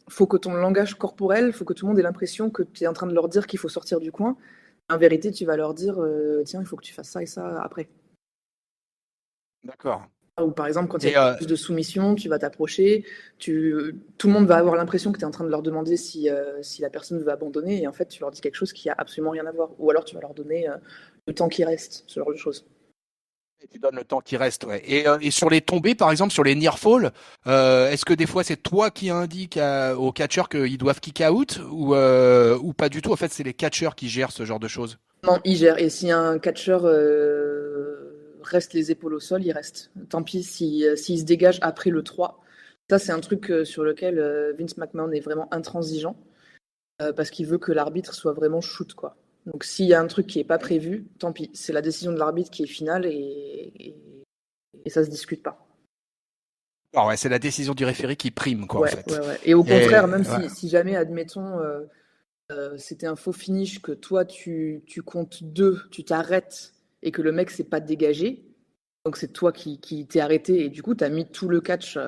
faut que ton langage corporel, faut que tout le monde ait l'impression que tu es en train de leur dire qu'il faut sortir du coin. En vérité, tu vas leur dire, tiens, il faut que tu fasses ça et ça après. D'accord. Ou par exemple, quand il y a Et plus de soumission, tu vas t'approcher, tout le monde va avoir l'impression que tu es en train de leur demander si la personne veut abandonner, et en fait, tu leur dis quelque chose qui a absolument rien à voir. Ou alors, tu vas leur donner le temps qui reste, ce genre de choses. tu donnes le temps qui reste, ouais. Et sur les tombées, par exemple, sur les near fall, est-ce que des fois c'est toi qui indique aux catcheurs qu'ils doivent kick out ou pas du tout? En fait, c'est les catcheurs qui gèrent ce genre de choses. Non, il gère. Et si un catcheur reste les épaules au sol, il reste. Tant pis s'il se dégage après le 3. Ça, c'est un truc sur lequel Vince McMahon est vraiment intransigeant, parce qu'il veut que l'arbitre soit vraiment shoot, quoi. Donc s'il y a un truc qui n'est pas prévu, tant pis. C'est la décision de l'arbitre qui est finale, et ça se discute pas. Alors ouais, c'est la décision du référé qui prime, quoi, en Ouais, ouais, fait. ouais. Et au Et contraire, même ouais. si jamais, admettons, c'était un faux finish, que toi, tu comptes deux, tu t'arrêtes, et que le mec s'est pas dégagé, donc c'est toi qui t'es arrêté, et du coup, tu as mis tout le catch.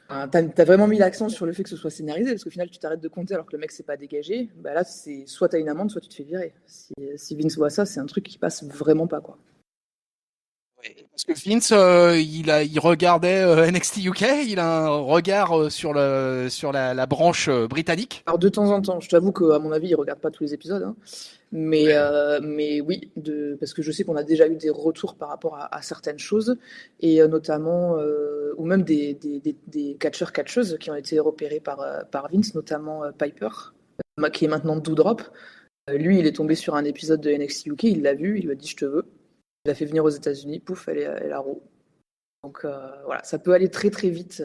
T'as vraiment mis l'accent sur le fait que ce soit scénarisé, parce qu'au final, tu t'arrêtes de compter alors que le mec s'est pas dégagé. Bah là, c'est soit t'as une amende, soit tu te fais virer. Si Vince voit ça, c'est un truc qui passe vraiment pas, quoi. Ouais, parce que Vince, il regardait NXT UK, il a un regard sur la branche britannique. Alors de temps en temps, je t'avoue qu'à mon avis, il regarde pas tous les épisodes, hein. Mais oui, parce que je sais qu'on a déjà eu des retours par rapport à certaines choses, et notamment, ou même des catcheurs-catcheuses qui ont été repérés par Vince, notamment Piper, qui est maintenant Doudrop. Lui, il est tombé sur un épisode de NXT UK, il l'a vu, il lui a dit je te veux. Il l'a fait venir aux États-Unis, pouf, elle est à roue. Donc voilà, ça peut aller très très vite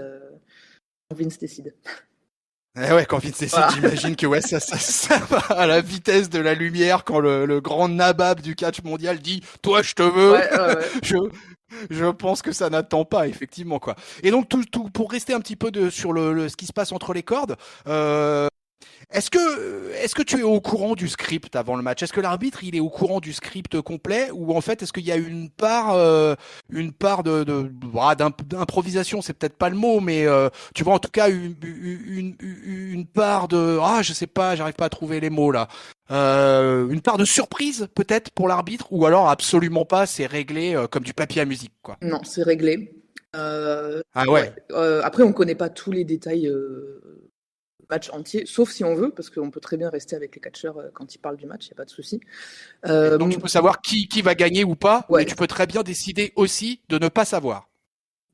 quand Vince décide. Eh ouais, quand Vince décide, Voilà. j'imagine que ouais, ça va à la vitesse de la lumière quand le grand nabab du catch mondial dit, toi, je te veux. Ouais, ouais, ouais. je, je pense que ça n'attend pas, effectivement, quoi. Et donc, pour rester un petit peu sur ce qui se passe entre les cordes, euh, est-ce que tu es au courant du script avant le match? Est-ce que l'arbitre il est au courant du script complet ou en fait est-ce qu'il y a une part d'improvisation, c'est peut-être pas le mot, mais tu vois en tout cas une part de je sais pas, j'arrive pas à trouver les mots là. Une part de surprise peut-être pour l'arbitre ou alors absolument pas, c'est réglé comme du papier à musique quoi. Non, c'est réglé. Ah Ouais. ouais. Après, on connaît pas tous les détails match entier, sauf si on veut, parce qu'on peut très bien rester avec les catcheurs quand ils parlent du match, il n'y a pas de souci. Donc tu peux savoir qui va gagner ou pas, mais Ouais. tu peux très bien décider aussi de ne pas savoir.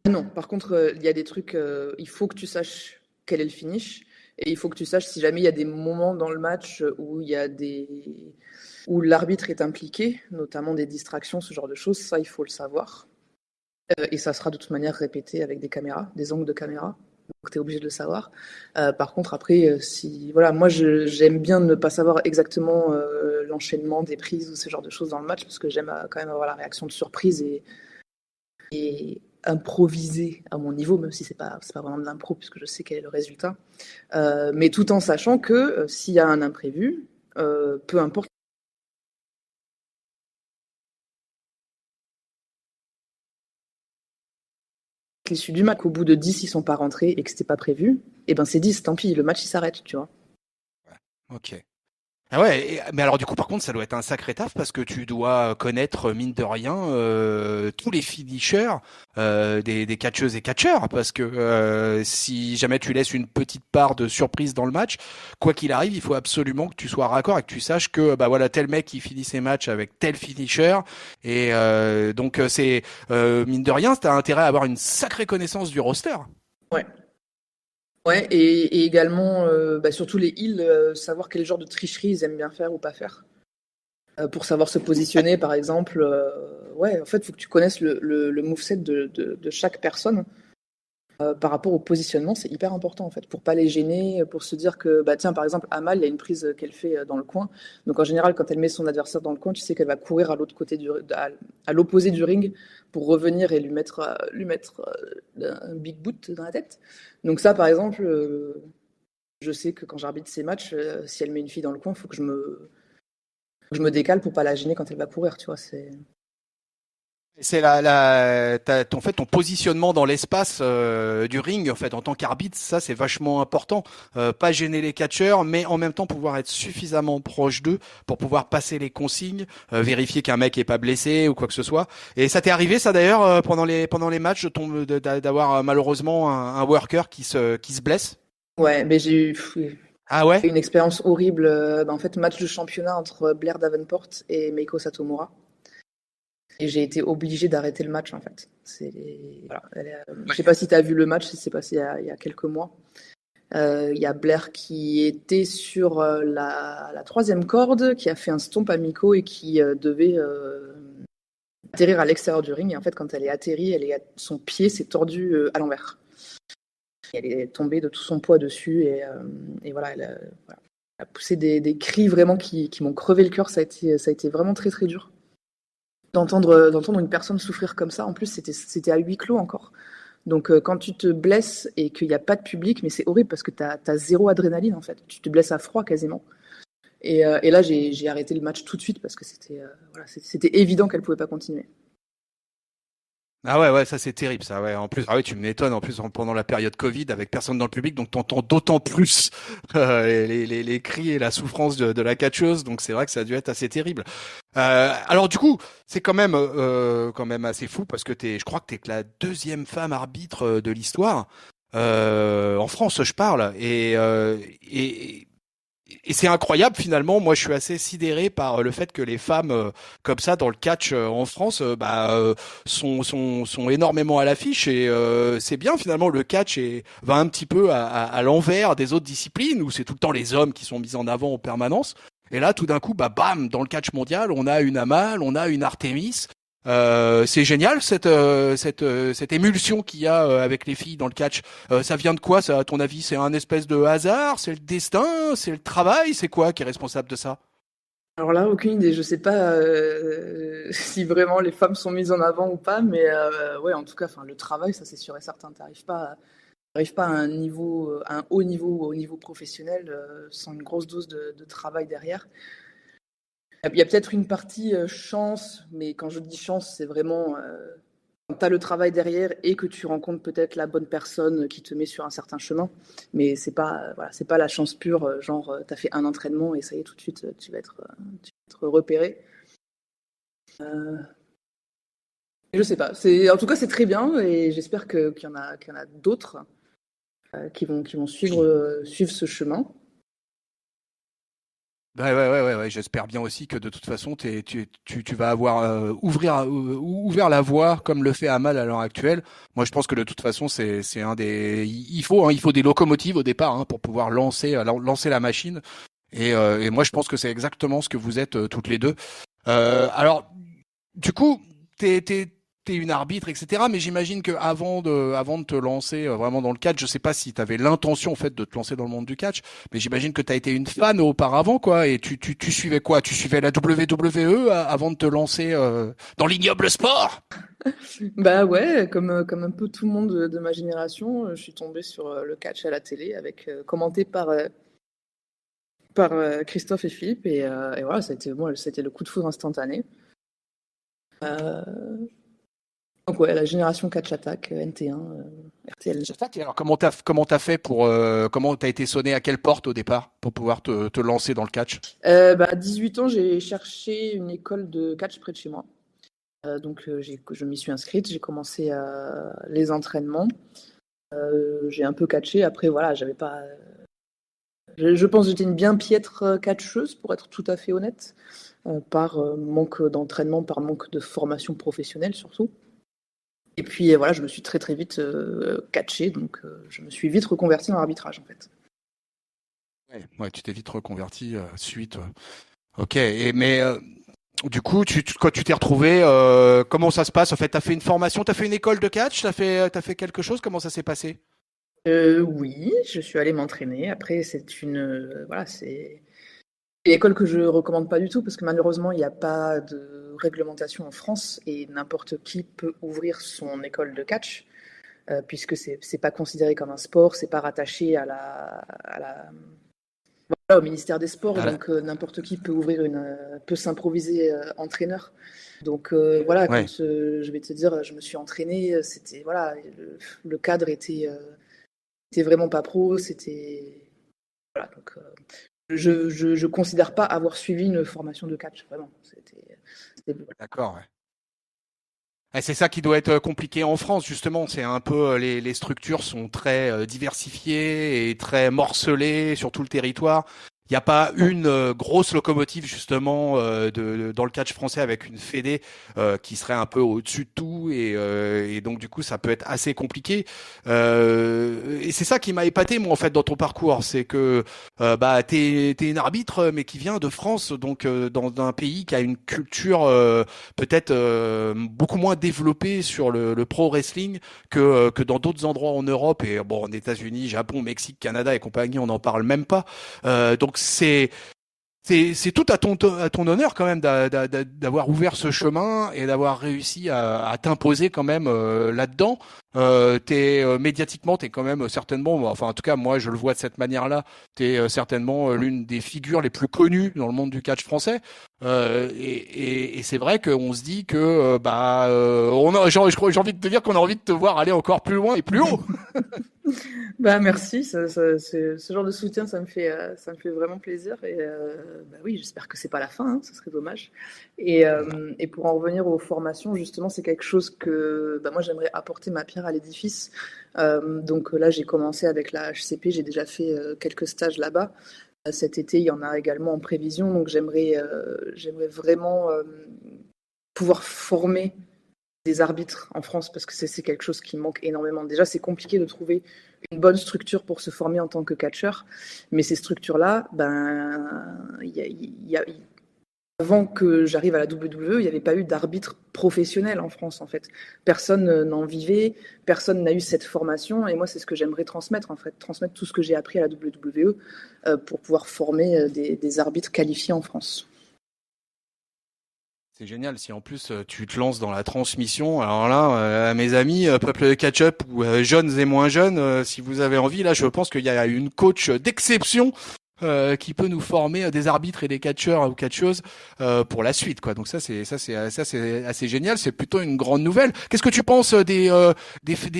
Non, par contre, il y a des trucs, il faut que tu saches quel est le finish, et il faut que tu saches si jamais il y a des moments dans le match où il y a où l'arbitre est impliqué, notamment des distractions, ce genre de choses, ça il faut le savoir. Et ça sera de toute manière répété avec des caméras, des angles de caméra. Donc tu es obligé de le savoir. Par contre, après, voilà, moi j'aime bien ne pas savoir exactement l'enchaînement des prises ou ce genre de choses dans le match parce que j'aime quand même avoir la réaction de surprise et improviser à mon niveau, même si c'est pas vraiment de l'impro puisque je sais quel est le résultat. Mais tout en sachant que s'il y a un imprévu, peu importe l'issue du match, qu'au bout de 10 ils sont pas rentrés et que c'était pas prévu, et ben c'est 10, tant pis, le match il s'arrête, tu vois. Ok. Ah ouais, mais alors du coup par contre ça doit être un sacré taf parce que tu dois connaître mine de rien tous les finishers des catcheuses et catcheurs parce que si jamais tu laisses une petite part de surprise dans le match, quoi qu'il arrive, il faut absolument que tu sois raccord et que tu saches que bah voilà tel mec qui finit ses matchs avec tel finisher et donc c'est mine de rien, t'as intérêt à avoir une sacrée connaissance du roster. Ouais. Ouais, et également, surtout les heals, savoir quel genre de tricherie ils aiment bien faire ou pas faire. Pour savoir se positionner, par exemple. Ouais, en fait, il faut que tu connaisses le moveset de chaque personne par rapport au positionnement. C'est hyper important, en fait, pour pas les gêner, pour se dire que, bah tiens, par exemple, Amal, il y a une prise qu'elle fait dans le coin. Donc, en général, quand elle met son adversaire dans le coin, tu sais qu'elle va courir à l'autre côté à l'opposé du ring pour revenir et lui mettre un big boot dans la tête. Donc ça, par exemple, je sais que quand j'arbitre ces matchs, si elle met une fille dans le coin, il faut que je me décale pour pas la gêner quand elle va courir, tu vois. C'est en fait ton positionnement dans l'espace du ring en fait en tant qu'arbitre, ça c'est vachement important. Pas gêner les catcheurs, mais en même temps pouvoir être suffisamment proche d'eux pour pouvoir passer les consignes, vérifier qu'un mec est pas blessé ou quoi que ce soit. Et ça t'est arrivé ça d'ailleurs pendant les matchs d'avoir malheureusement un worker qui se blesse? Ouais, mais j'ai eu Ah ouais? une expérience horrible. En fait, match de championnat entre Blair Davenport et Meiko Satomura. Et j'ai été obligée d'arrêter le match, en fait. Voilà, je sais pas si tu as vu le match, c'est passé il y a quelques mois. Il y a Blair qui était sur la troisième corde, qui a fait un stomp à Miko et qui devait atterrir à l'extérieur du ring. Et en fait, quand elle est atterrie, son pied s'est tordu à l'envers. Elle est tombée de tout son poids dessus et voilà, elle a poussé des cris vraiment qui m'ont crevé le cœur. Ça a été vraiment très très dur d'entendre une personne souffrir comme ça. En plus, c'était à huis clos encore. Donc quand tu te blesses et qu'il n'y a pas de public, mais c'est horrible parce que tu as zéro adrénaline en fait. Tu te blesses à froid quasiment. Et là, j'ai arrêté le match tout de suite parce que c'était évident qu'elle ne pouvait pas continuer. Ah ouais, ça c'est terrible ça. Ouais, en plus, ah ouais, tu m'étonnes en plus pendant la période Covid avec personne dans le public, donc t'entends d'autant plus les cris et la souffrance de la catcheuse. Donc c'est vrai que ça a dû être assez terrible. Alors du coup, c'est quand même assez fou parce que je crois que t'es que la deuxième femme arbitre de l'histoire en France, je parle, et c'est incroyable finalement. Moi, je suis assez sidéré par le fait que les femmes comme ça dans le catch en France, sont énormément à l'affiche et c'est bien finalement. Le catch va un petit peu à l'envers des autres disciplines où c'est tout le temps les hommes qui sont mis en avant en permanence. Et là, tout d'un coup, bam, dans le catch mondial, on a une Amal, on a une Artemis. C'est génial cette émulsion qu'il y a avec les filles dans le catch. Ça vient de quoi ça, à ton avis? C'est un espèce de hasard? C'est le destin? C'est le travail? C'est quoi qui est responsable de ça? Alors là, aucune idée. Je sais pas si vraiment les femmes sont mises en avant ou pas, mais ouais, en tout cas, enfin, le travail, ça c'est sûr et certain. T'arrives pas à un niveau, à un haut niveau, au niveau professionnel, sans une grosse dose de travail derrière. Il y a peut-être une partie chance, mais quand je dis chance, c'est vraiment quand tu as le travail derrière et que tu rencontres peut-être la bonne personne qui te met sur un certain chemin. Mais c'est pas, voilà, c'est pas la chance pure, genre tu as fait un entraînement et ça y est, tout de suite, tu vas être repéré. Euh, je sais pas. En tout cas, c'est très bien et j'espère qu'il y en a d'autres qui vont suivre ce chemin. Ouais, j'espère bien aussi que de toute façon, tu vas avoir ouvert la voie comme le fait Amal à l'heure actuelle. Moi, je pense que de toute façon, c'est un des, il faut des locomotives au départ pour pouvoir lancer la machine. Et moi, je pense que c'est exactement ce que vous êtes toutes les deux. Alors, du coup, t'es une arbitre, etc. Mais j'imagine que avant de te lancer vraiment dans le catch, je sais pas si tu avais l'intention en fait de te lancer dans le monde du catch, mais j'imagine que tu as été une fan auparavant, quoi. Et tu suivais quoi? Tu suivais la WWE avant de te lancer dans l'ignoble sport? Bah ouais, comme un peu tout le monde de ma génération, je suis tombée sur le catch à la télé, commenté par Christophe et Philippe, et voilà, c'était le coup de foudre instantané. Euh, donc ouais, la génération Catch Attack, NT1, RTL. Alors comment t'as fait pour comment t'as été sonné à quelle porte au départ pour pouvoir te lancer dans le catch? À 18 ans, j'ai cherché une école de catch près de chez moi. Je m'y suis inscrite, j'ai commencé les entraînements. J'ai un peu catché. Après, voilà, j'avais pas. Je pense que j'étais une bien piètre catcheuse, pour être tout à fait honnête, par manque d'entraînement, par manque de formation professionnelle surtout. Et puis voilà, je me suis très très vite catché, donc je me suis vite reconverti dans l'arbitrage en fait. Ouais, tu t'es vite reconverti suite. Ok, mais du coup, quand tu t'es retrouvé, comment ça se passe? En fait, t'as fait une formation, t'as fait une école de catch, t'as fait quelque chose? Comment ça s'est passé? Oui, je suis allée m'entraîner. Après, c'est une école que je recommande pas du tout parce que malheureusement, il n'y a pas de réglementation en France et n'importe qui peut ouvrir son école de catch puisque c'est pas considéré comme un sport, c'est pas rattaché voilà, au ministère des Sports, Ah, donc n'importe qui peut peut s'improviser entraîneur. Donc voilà, ouais, je vais te dire, je me suis entraînée, c'était voilà, le cadre était vraiment pas pro, c'était voilà, donc je considère pas avoir suivi une formation de catch, vraiment. C'était- d'accord. Ouais. Et c'est ça qui doit être compliqué en France, justement. C'est un peu les structures sont très diversifiées et très morcelées sur tout le territoire. Il n'y a pas une grosse locomotive justement dans le catch français avec une fédé qui serait un peu au-dessus de tout et donc du coup ça peut être assez compliqué. Et c'est ça qui m'a épaté moi en fait dans ton parcours, c'est que bah t'es une arbitre mais qui vient de France, donc dans un pays qui a une culture peut-être beaucoup moins développé sur le pro wrestling que dans d'autres endroits en Europe et bon en États-Unis, Japon, Mexique, Canada et compagnie, on n'en parle même pas. Donc c'est tout à ton honneur quand même d'avoir ouvert ce chemin et d'avoir réussi à t'imposer quand même là-dedans. Médiatiquement, t'es quand même certainement, enfin en tout cas moi je le vois de cette manière-là, t'es certainement l'une des figures les plus connues dans le monde du catch français. Et c'est vrai qu'on se dit que j'ai envie de te dire qu'on a envie de te voir aller encore plus loin et plus haut. Bah merci, ce genre de soutien, ça me fait vraiment plaisir. Et bah oui, j'espère que c'est pas la fin, hein, ce serait dommage. Et pour en revenir aux formations, justement, c'est quelque chose que bah, moi j'aimerais apporter ma pierre à l'édifice. Donc là, j'ai commencé avec la HCP, j'ai déjà fait quelques stages là-bas. Cet été, il y en a également en prévision, donc j'aimerais vraiment pouvoir former des arbitres en France parce que c'est quelque chose qui manque énormément. Déjà, c'est compliqué de trouver une bonne structure pour se former en tant que catcheur, mais ces structures-là, ben, avant que j'arrive à la WWE, il n'y avait pas eu d'arbitre professionnel en France, en fait. Personne n'en vivait, personne n'a eu cette formation, et moi, c'est ce que j'aimerais transmettre, en fait, transmettre tout ce que j'ai appris à la WWE pour pouvoir former des arbitres qualifiés en France. C'est génial, si en plus tu te lances dans la transmission, alors là, mes amis, peuple de catch-up ou jeunes et moins jeunes, si vous avez envie, là je pense qu'il y a une coach d'exception qui peut nous former des arbitres et des catcheurs ou catcheuses pour la suite, quoi. Donc ça c'est assez génial, c'est plutôt une grande nouvelle. Qu'est-ce que tu penses des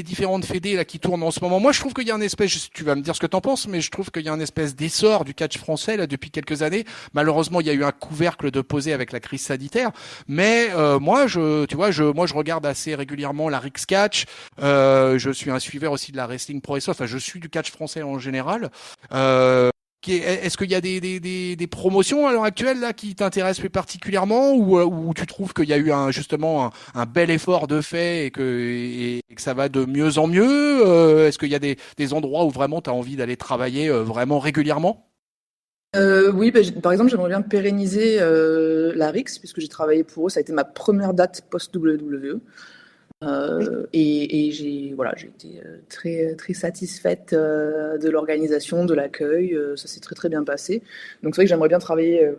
différentes fédés là qui tournent en ce moment? Moi je trouve qu'il y a un espèce, tu vas me dire ce que t'en penses, mais je trouve qu'il y a un espèce d'essor du catch français là depuis quelques années. Malheureusement il y a eu un couvercle de posé avec la crise sanitaire, mais moi je regarde assez régulièrement la Rix Catch. Je suis un suiveur aussi de la Wrestling Pro Wrestling. Enfin je suis du catch français en général. Est-ce qu'il y a des promotions à l'heure actuelle là qui t'intéressent plus particulièrement ou tu trouves qu'il y a eu justement un bel effort de fait et que ça va de mieux en mieux? Est-ce qu'il y a des endroits où vraiment tu as envie d'aller travailler vraiment régulièrement? Oui, par exemple, j'aimerais bien pérenniser la RIX, puisque j'ai travaillé pour eux. Ça a été ma première date post-WWE. Et j'ai été très, très satisfaite de l'organisation, de l'accueil. Ça s'est très, très bien passé. Donc, c'est vrai que j'aimerais bien travailler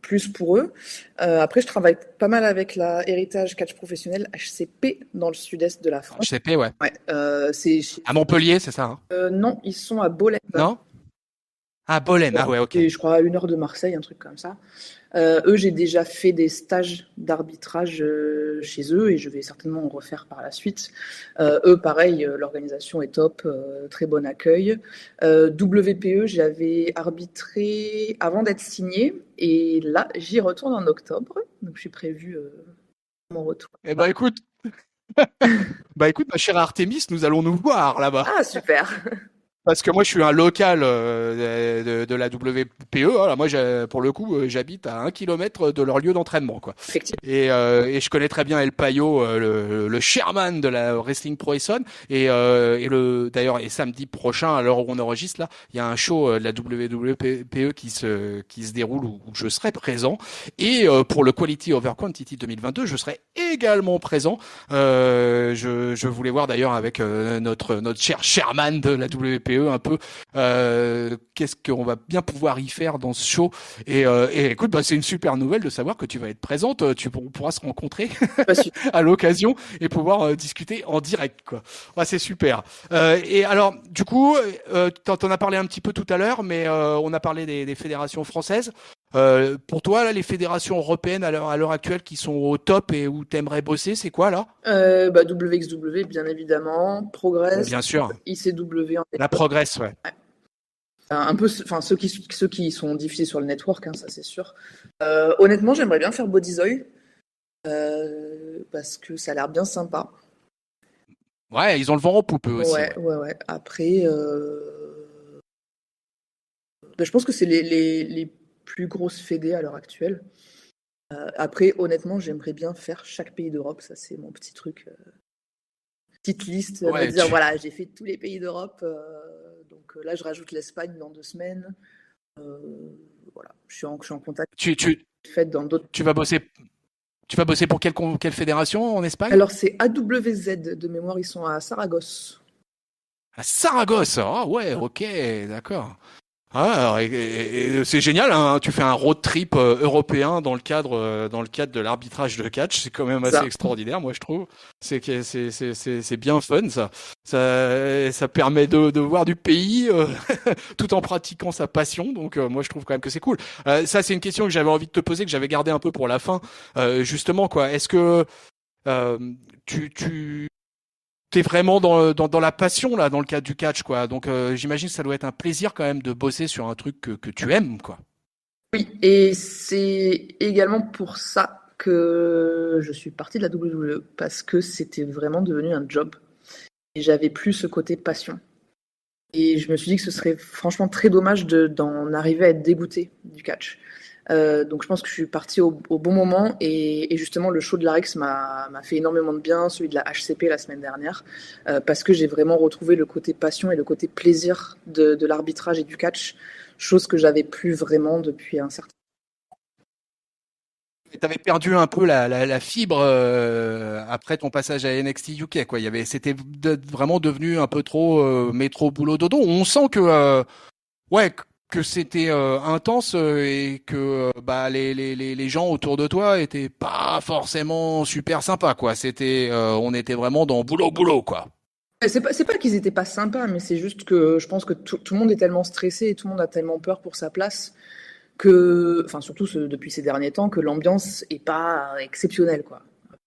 plus pour eux. Après, je travaille pas mal avec la Héritage Catch Professionnel, HCP, dans le sud-est de la France. HCP, ouais. Ouais, À Montpellier, c'est ça, hein? Non, ils sont à Bolène. Non? À Bolène, ah ouais, ok. Et je crois à 1 heure de Marseille, un truc comme ça. Eux, j'ai déjà fait des stages d'arbitrage chez eux et je vais certainement en refaire par la suite. Eux, pareil, l'organisation est top, très bon accueil. WPE, j'avais arbitré avant d'être signé et là, j'y retourne en octobre. Donc, je suis prévue mon retour. Eh ben écoute, ma chère Artemis, nous allons nous voir là-bas. Ah, super! Parce que moi, je suis un local de la WPE. Voilà, moi, pour le coup, j'habite à 1 kilomètre de leur lieu d'entraînement, quoi. Effectivement. Et je connais très bien El Payo, le chairman de la Wrestling Pro Wrestling. D'ailleurs, et samedi prochain, à l'heure où on enregistre là, il y a un show de la WPE qui se déroule où je serai présent. Et pour le Quality Over Quantity 2022, je serai également présent. Je voulais voir d'ailleurs avec notre cher chairman de la WPE un peu qu'est-ce qu'on va bien pouvoir y faire dans ce show et écoute, c'est une super nouvelle de savoir que tu vas être présente, on pourra se rencontrer à l'occasion et pouvoir discuter en direct, quoi. Ouais, c'est super. Et alors du coup t'en as parlé un petit peu tout à l'heure, mais on a parlé des fédérations françaises. Pour toi là, les fédérations européennes à l'heure actuelle qui sont au top et où t'aimerais bosser, c'est quoi là? WXW bien évidemment, Progress, bien sûr, ICW en la Progress, ouais. Un peu, enfin ceux qui sont diffusés sur le network, hein, ça c'est sûr. Honnêtement, j'aimerais bien faire Bodyzoy parce que ça a l'air bien sympa. Ouais, ils ont le vent en poupe eux aussi. Ouais. Après, je pense que c'est les plus grosses fédés à l'heure actuelle. Après, honnêtement, j'aimerais bien faire chaque pays d'Europe. Ça, c'est mon petit truc. Petite liste, me dire, voilà, j'ai fait tous les pays d'Europe. Donc là, je rajoute l'Espagne dans 2 semaines. Voilà, je suis en contact. Dans d'autres. Tu vas bosser pour quelle fédération en Espagne? Alors, c'est AWZ, de mémoire, ils sont à Saragosse. À Saragosse? Ah ouais, ok, d'accord. Ah, c'est génial, hein, tu fais un road trip européen dans le cadre de l'arbitrage de catch, c'est quand même assez extraordinaire, moi je trouve. C'est bien fun ça. Ça permet de voir du pays tout en pratiquant sa passion. Donc moi je trouve quand même que c'est cool. Ça c'est une question que j'avais envie de te poser, que j'avais gardé un peu pour la fin. Justement quoi, est-ce que t'es vraiment dans la passion là, dans le cadre du catch, quoi. Donc j'imagine que ça doit être un plaisir quand même de bosser sur un truc que tu aimes, quoi. Oui, et c'est également pour ça que je suis partie de la WWE, parce que c'était vraiment devenu un job. Et j'avais plus ce côté passion. Et je me suis dit que ce serait franchement très dommage d'en arriver à être dégoûtée du catch. Donc je pense que je suis partie au bon moment et justement le show de l'Arex m'a fait énormément de bien, celui de la HCP la semaine dernière, parce que j'ai vraiment retrouvé le côté passion et le côté plaisir de l'arbitrage et du catch, chose que j'avais plus vraiment depuis un certain temps. T'avais perdu un peu la fibre après ton passage à NXT UK, quoi. C'était vraiment devenu un peu trop métro boulot dodo. On sent que ouais que c'était intense et que bah les gens autour de toi étaient pas forcément super sympas, quoi. On était vraiment dans boulot quoi. C'est pas qu'ils étaient pas sympas, mais c'est juste que je pense que tout le monde est tellement stressé et tout le monde a tellement peur pour sa place que, enfin surtout depuis ces derniers temps, que l'ambiance est pas exceptionnelle, quoi.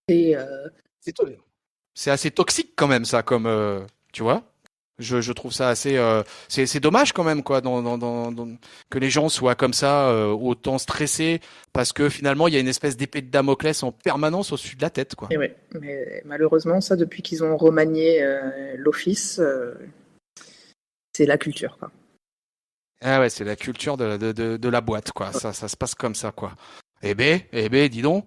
Et C'est c'est assez toxique quand même ça, comme tu vois. Je trouve ça assez. C'est dommage quand même quoi, que les gens soient comme ça, autant stressés, parce que finalement il y a une espèce d'épée de Damoclès en permanence au-dessus de la tête quoi. et ouais, mais malheureusement ça depuis qu'ils ont remanié l'office, c'est la culture, quoi. Ah ouais, c'est la culture de la boîte quoi. Ça se passe comme ça quoi. Dis donc,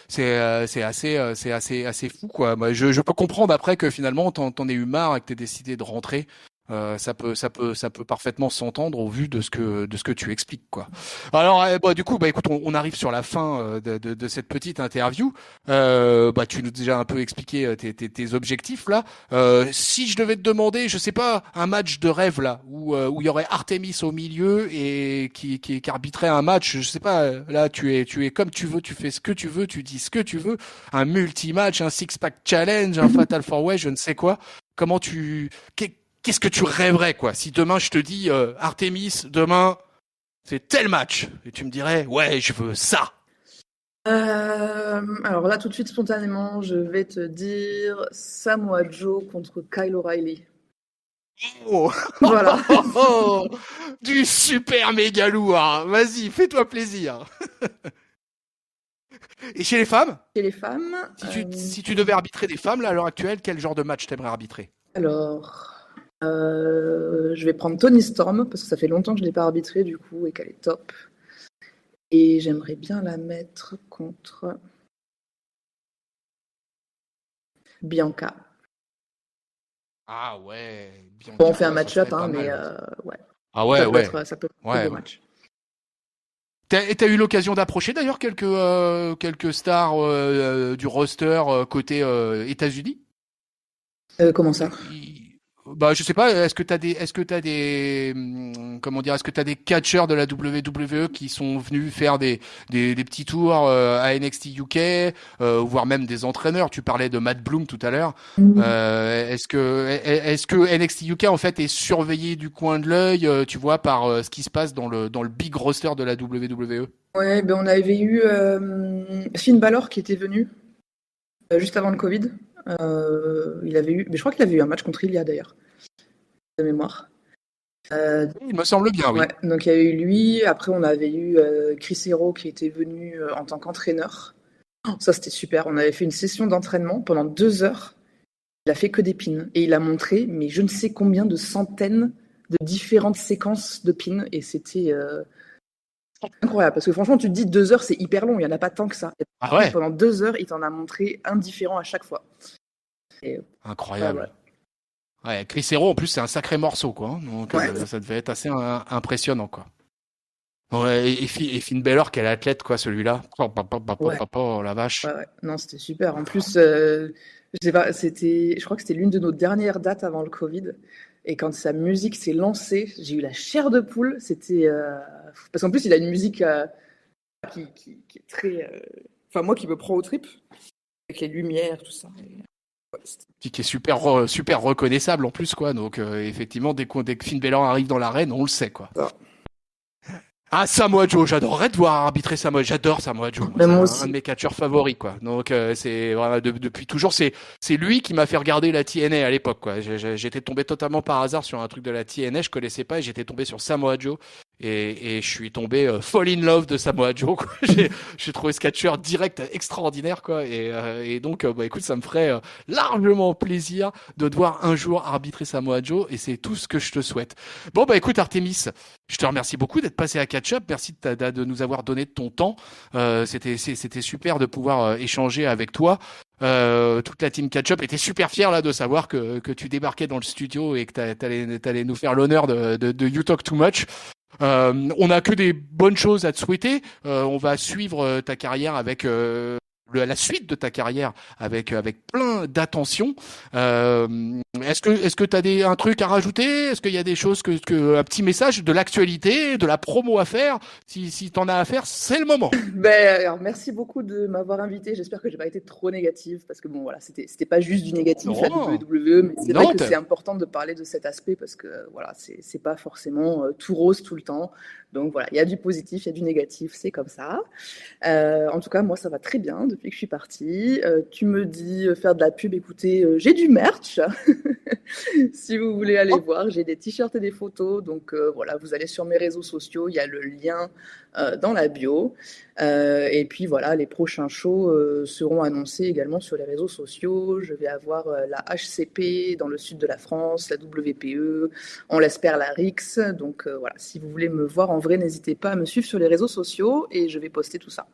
c'est assez fou quoi. Moi, je peux comprendre après que finalement t'en aies eu marre et que t'aies décidé de rentrer. Ça peut parfaitement s'entendre au vu de ce que tu expliques quoi. Alors du coup écoute, on arrive sur la fin de cette petite interview. Tu nous as déjà un peu expliqué tes objectifs là. Si je devais te demander, je sais pas, un match de rêve là où il y aurait Artemis au milieu et qui arbitrait un match, je sais pas, là tu es comme tu veux, tu fais ce que tu veux, tu dis ce que tu veux, un multi-match, un six-pack challenge, un fatal four-way, je ne sais quoi. Comment qu'est-ce que tu rêverais quoi si demain je te dis Artemis, demain c'est tel match et tu me dirais ouais, je veux ça. Alors là, tout de suite, spontanément, je vais te dire Samoa Joe contre Kyle O'Reilly. Oh, Voilà. du super méga lourd. Vas-y, fais-toi plaisir. Et chez les femmes, Chez les femmes, si tu devais arbitrer des femmes là à l'heure actuelle, quel genre de match t'aimerais arbitrer? alors, je vais prendre Toni Storm parce que ça fait longtemps que je ne l'ai pas arbitrée du coup et qu'elle est top. Et j'aimerais bien la mettre contre Bianca. Ah ouais, Bon, on Bianca, fait un ouais, ça serait match-up, pas hein, mais mal. ouais, Ah ouais, ouais, ça peut être un ouais, beau ouais. match. T'as eu l'occasion d'approcher d'ailleurs quelques stars du roster côté États-Unis? Comment ça? Bah, je sais pas. Comment dire, est-ce que t'as des catcheurs de la WWE qui sont venus faire des petits tours à NXT UK, voire même des entraîneurs. Tu parlais de Matt Bloom tout à l'heure. Est-ce que NXT UK en fait est surveillé du coin de l'œil, tu vois, par ce qui se passe dans le big roster de la WWE? Ouais, ben on avait eu Finn Balor qui était venu juste avant le Covid. Il avait eu, mais je crois qu'il avait eu un match contre Ilya d'ailleurs, de mémoire. Il me semble bien, oui. Ouais, donc il y avait eu lui. Après, on avait eu Chris Hero qui était venu en tant qu'entraîneur. Oh, ça, c'était super. On avait fait une session d'entraînement pendant 2 heures. Il a fait que des pins et il a montré, mais je ne sais combien de centaines de différentes séquences de pins et c'était incroyable. Parce que franchement, tu te dis 2 heures, c'est hyper long. Il n'y en a pas tant que ça. Et Ah ouais, pendant 2 heures, il t'en a montré un différent à chaque fois. Et, incroyable. ouais. Ouais, Chris Hero, en plus, c'est un sacré morceau, quoi. Hein. Donc, Ouais. ça devait être assez impressionnant, quoi. Ouais, et Finn Balor, quel athlète, quoi, celui-là. Ouais. Oh, la vache. Ouais. Non, c'était super. En plus, je sais pas, je crois que c'était l'une de nos dernières dates avant le Covid. Et quand sa musique s'est lancée, j'ai eu la chair de poule. C'était parce qu'en plus, il a une musique qui est très, enfin moi qui me prend aux tripes avec les lumières, tout ça. Ouais, Qui est super reconnaissable, en plus, quoi. Donc, effectivement, dès que Finn Balor arrive dans l'arène, on le sait, quoi. ça. Ah, Samoa Joe, j'adorerais te voir arbitrer Samoa. J'adore Samoa Joe. Mais C'est moi un aussi. de mes catcheurs favoris, quoi. Donc c'est vraiment depuis toujours. C'est lui qui m'a fait regarder la TNA à l'époque, quoi. J'étais tombé totalement par hasard sur un truc de la TNA, je connaissais pas, et j'étais tombé sur Samoa Joe et je suis tombé fall in love de Samoa Joe. Quoi. J'ai trouvé ce catcheur direct extraordinaire, quoi. Et donc écoute, ça me ferait largement plaisir de te voir un jour arbitrer Samoa Joe, et c'est tout ce que je te souhaite. Bon écoute Artemis. Je te remercie beaucoup d'être passé à Catch Up. Merci de nous avoir donné de ton temps. C'était super de pouvoir échanger avec toi. Toute la team Catch Up était super fière là de savoir que tu débarquais dans le studio et que t'allais nous faire l'honneur de You Talk Too Much. On n'a que des bonnes choses à te souhaiter. On va suivre ta carrière avec la suite de ta carrière avec plein d'attention. Est-ce que tu as un truc à rajouter? Est-ce qu'il y a des choses un petit message de l'actualité, de la promo à faire? Si t'en as à faire, c'est le moment. Alors, merci beaucoup de m'avoir invité. J'espère que j'ai pas été trop négative parce que bon, voilà, c'était pas juste du négatif la WWE, mais c'est vrai que c'est important de parler de cet aspect parce que voilà, c'est pas forcément tout rose tout le temps. Donc voilà, il y a du positif, il y a du négatif, c'est comme ça. En tout cas, moi, ça va très bien depuis que je suis partie. Tu me dis faire de la pub, écoutez, j'ai du merch. Si vous voulez aller voir, j'ai des t-shirts et des photos. Donc voilà, vous allez sur mes réseaux sociaux, il y a le lien dans la bio. Et puis voilà, les prochains shows seront annoncés également sur les réseaux sociaux. Je vais avoir la HCP dans le sud de la France, la WPE, on l'espère la RIX. Donc voilà, si vous voulez me voir en vrai, n'hésitez pas à me suivre sur les réseaux sociaux et je vais poster tout ça.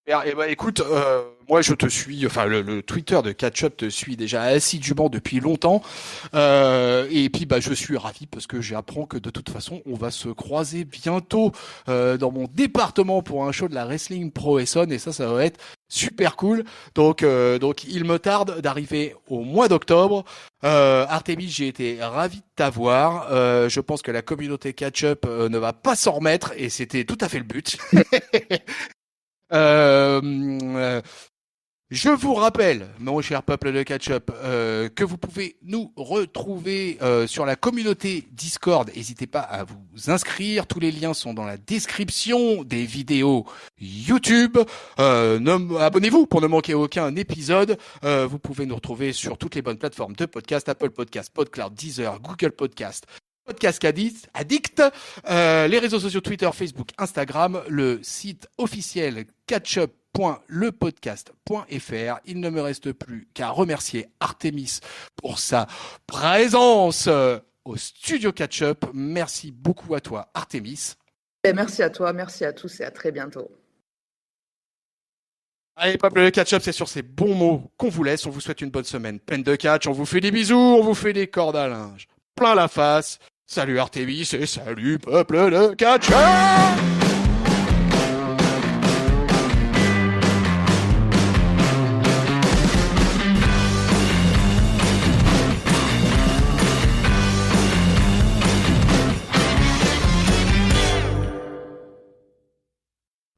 Eh ben, écoute, moi je te suis, enfin le Twitter de Catch-Up te suit déjà assidûment depuis longtemps, et puis bah je suis ravi parce que j'apprends que de toute façon on va se croiser bientôt dans mon département pour un show de la Wrestling Pro Essonne, et ça va être super cool. Donc il me tarde d'arriver au mois d'octobre. Artemis, j'ai été ravi de t'avoir. Je pense que la communauté Catch-Up ne va pas s'en remettre, et c'était tout à fait le but. Je vous rappelle, mon cher peuple de Catch-Up, que vous pouvez nous retrouver sur la communauté Discord. N'hésitez pas à vous inscrire. Tous les liens sont dans la description des vidéos YouTube. Abonnez-vous pour ne manquer aucun épisode. Vous pouvez nous retrouver sur toutes les bonnes plateformes de podcast, Apple Podcast, PodCloud, Deezer, Google Podcast, Podcast Addict, les réseaux sociaux Twitter, Facebook, Instagram, le site officiel catchup.lepodcast.fr. Il ne me reste plus qu'à remercier Artemis pour sa présence au studio Catch-Up. Merci beaucoup à toi, Artemis. Merci à toi, merci à tous et à très bientôt. Allez, peuple de Catch-Up, c'est sur ces bons mots qu'on vous laisse. On vous souhaite une bonne semaine pleine de catch. On vous fait des bisous, on vous fait des cordes à linge plein la face. Salut Artemis et salut peuple de Catch-Up!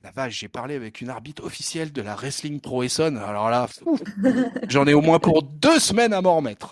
La vache, j'ai parlé avec une arbitre officielle de la Wrestling Pro Essonne. Alors là, j'en ai au moins pour 2 semaines à m'en remettre.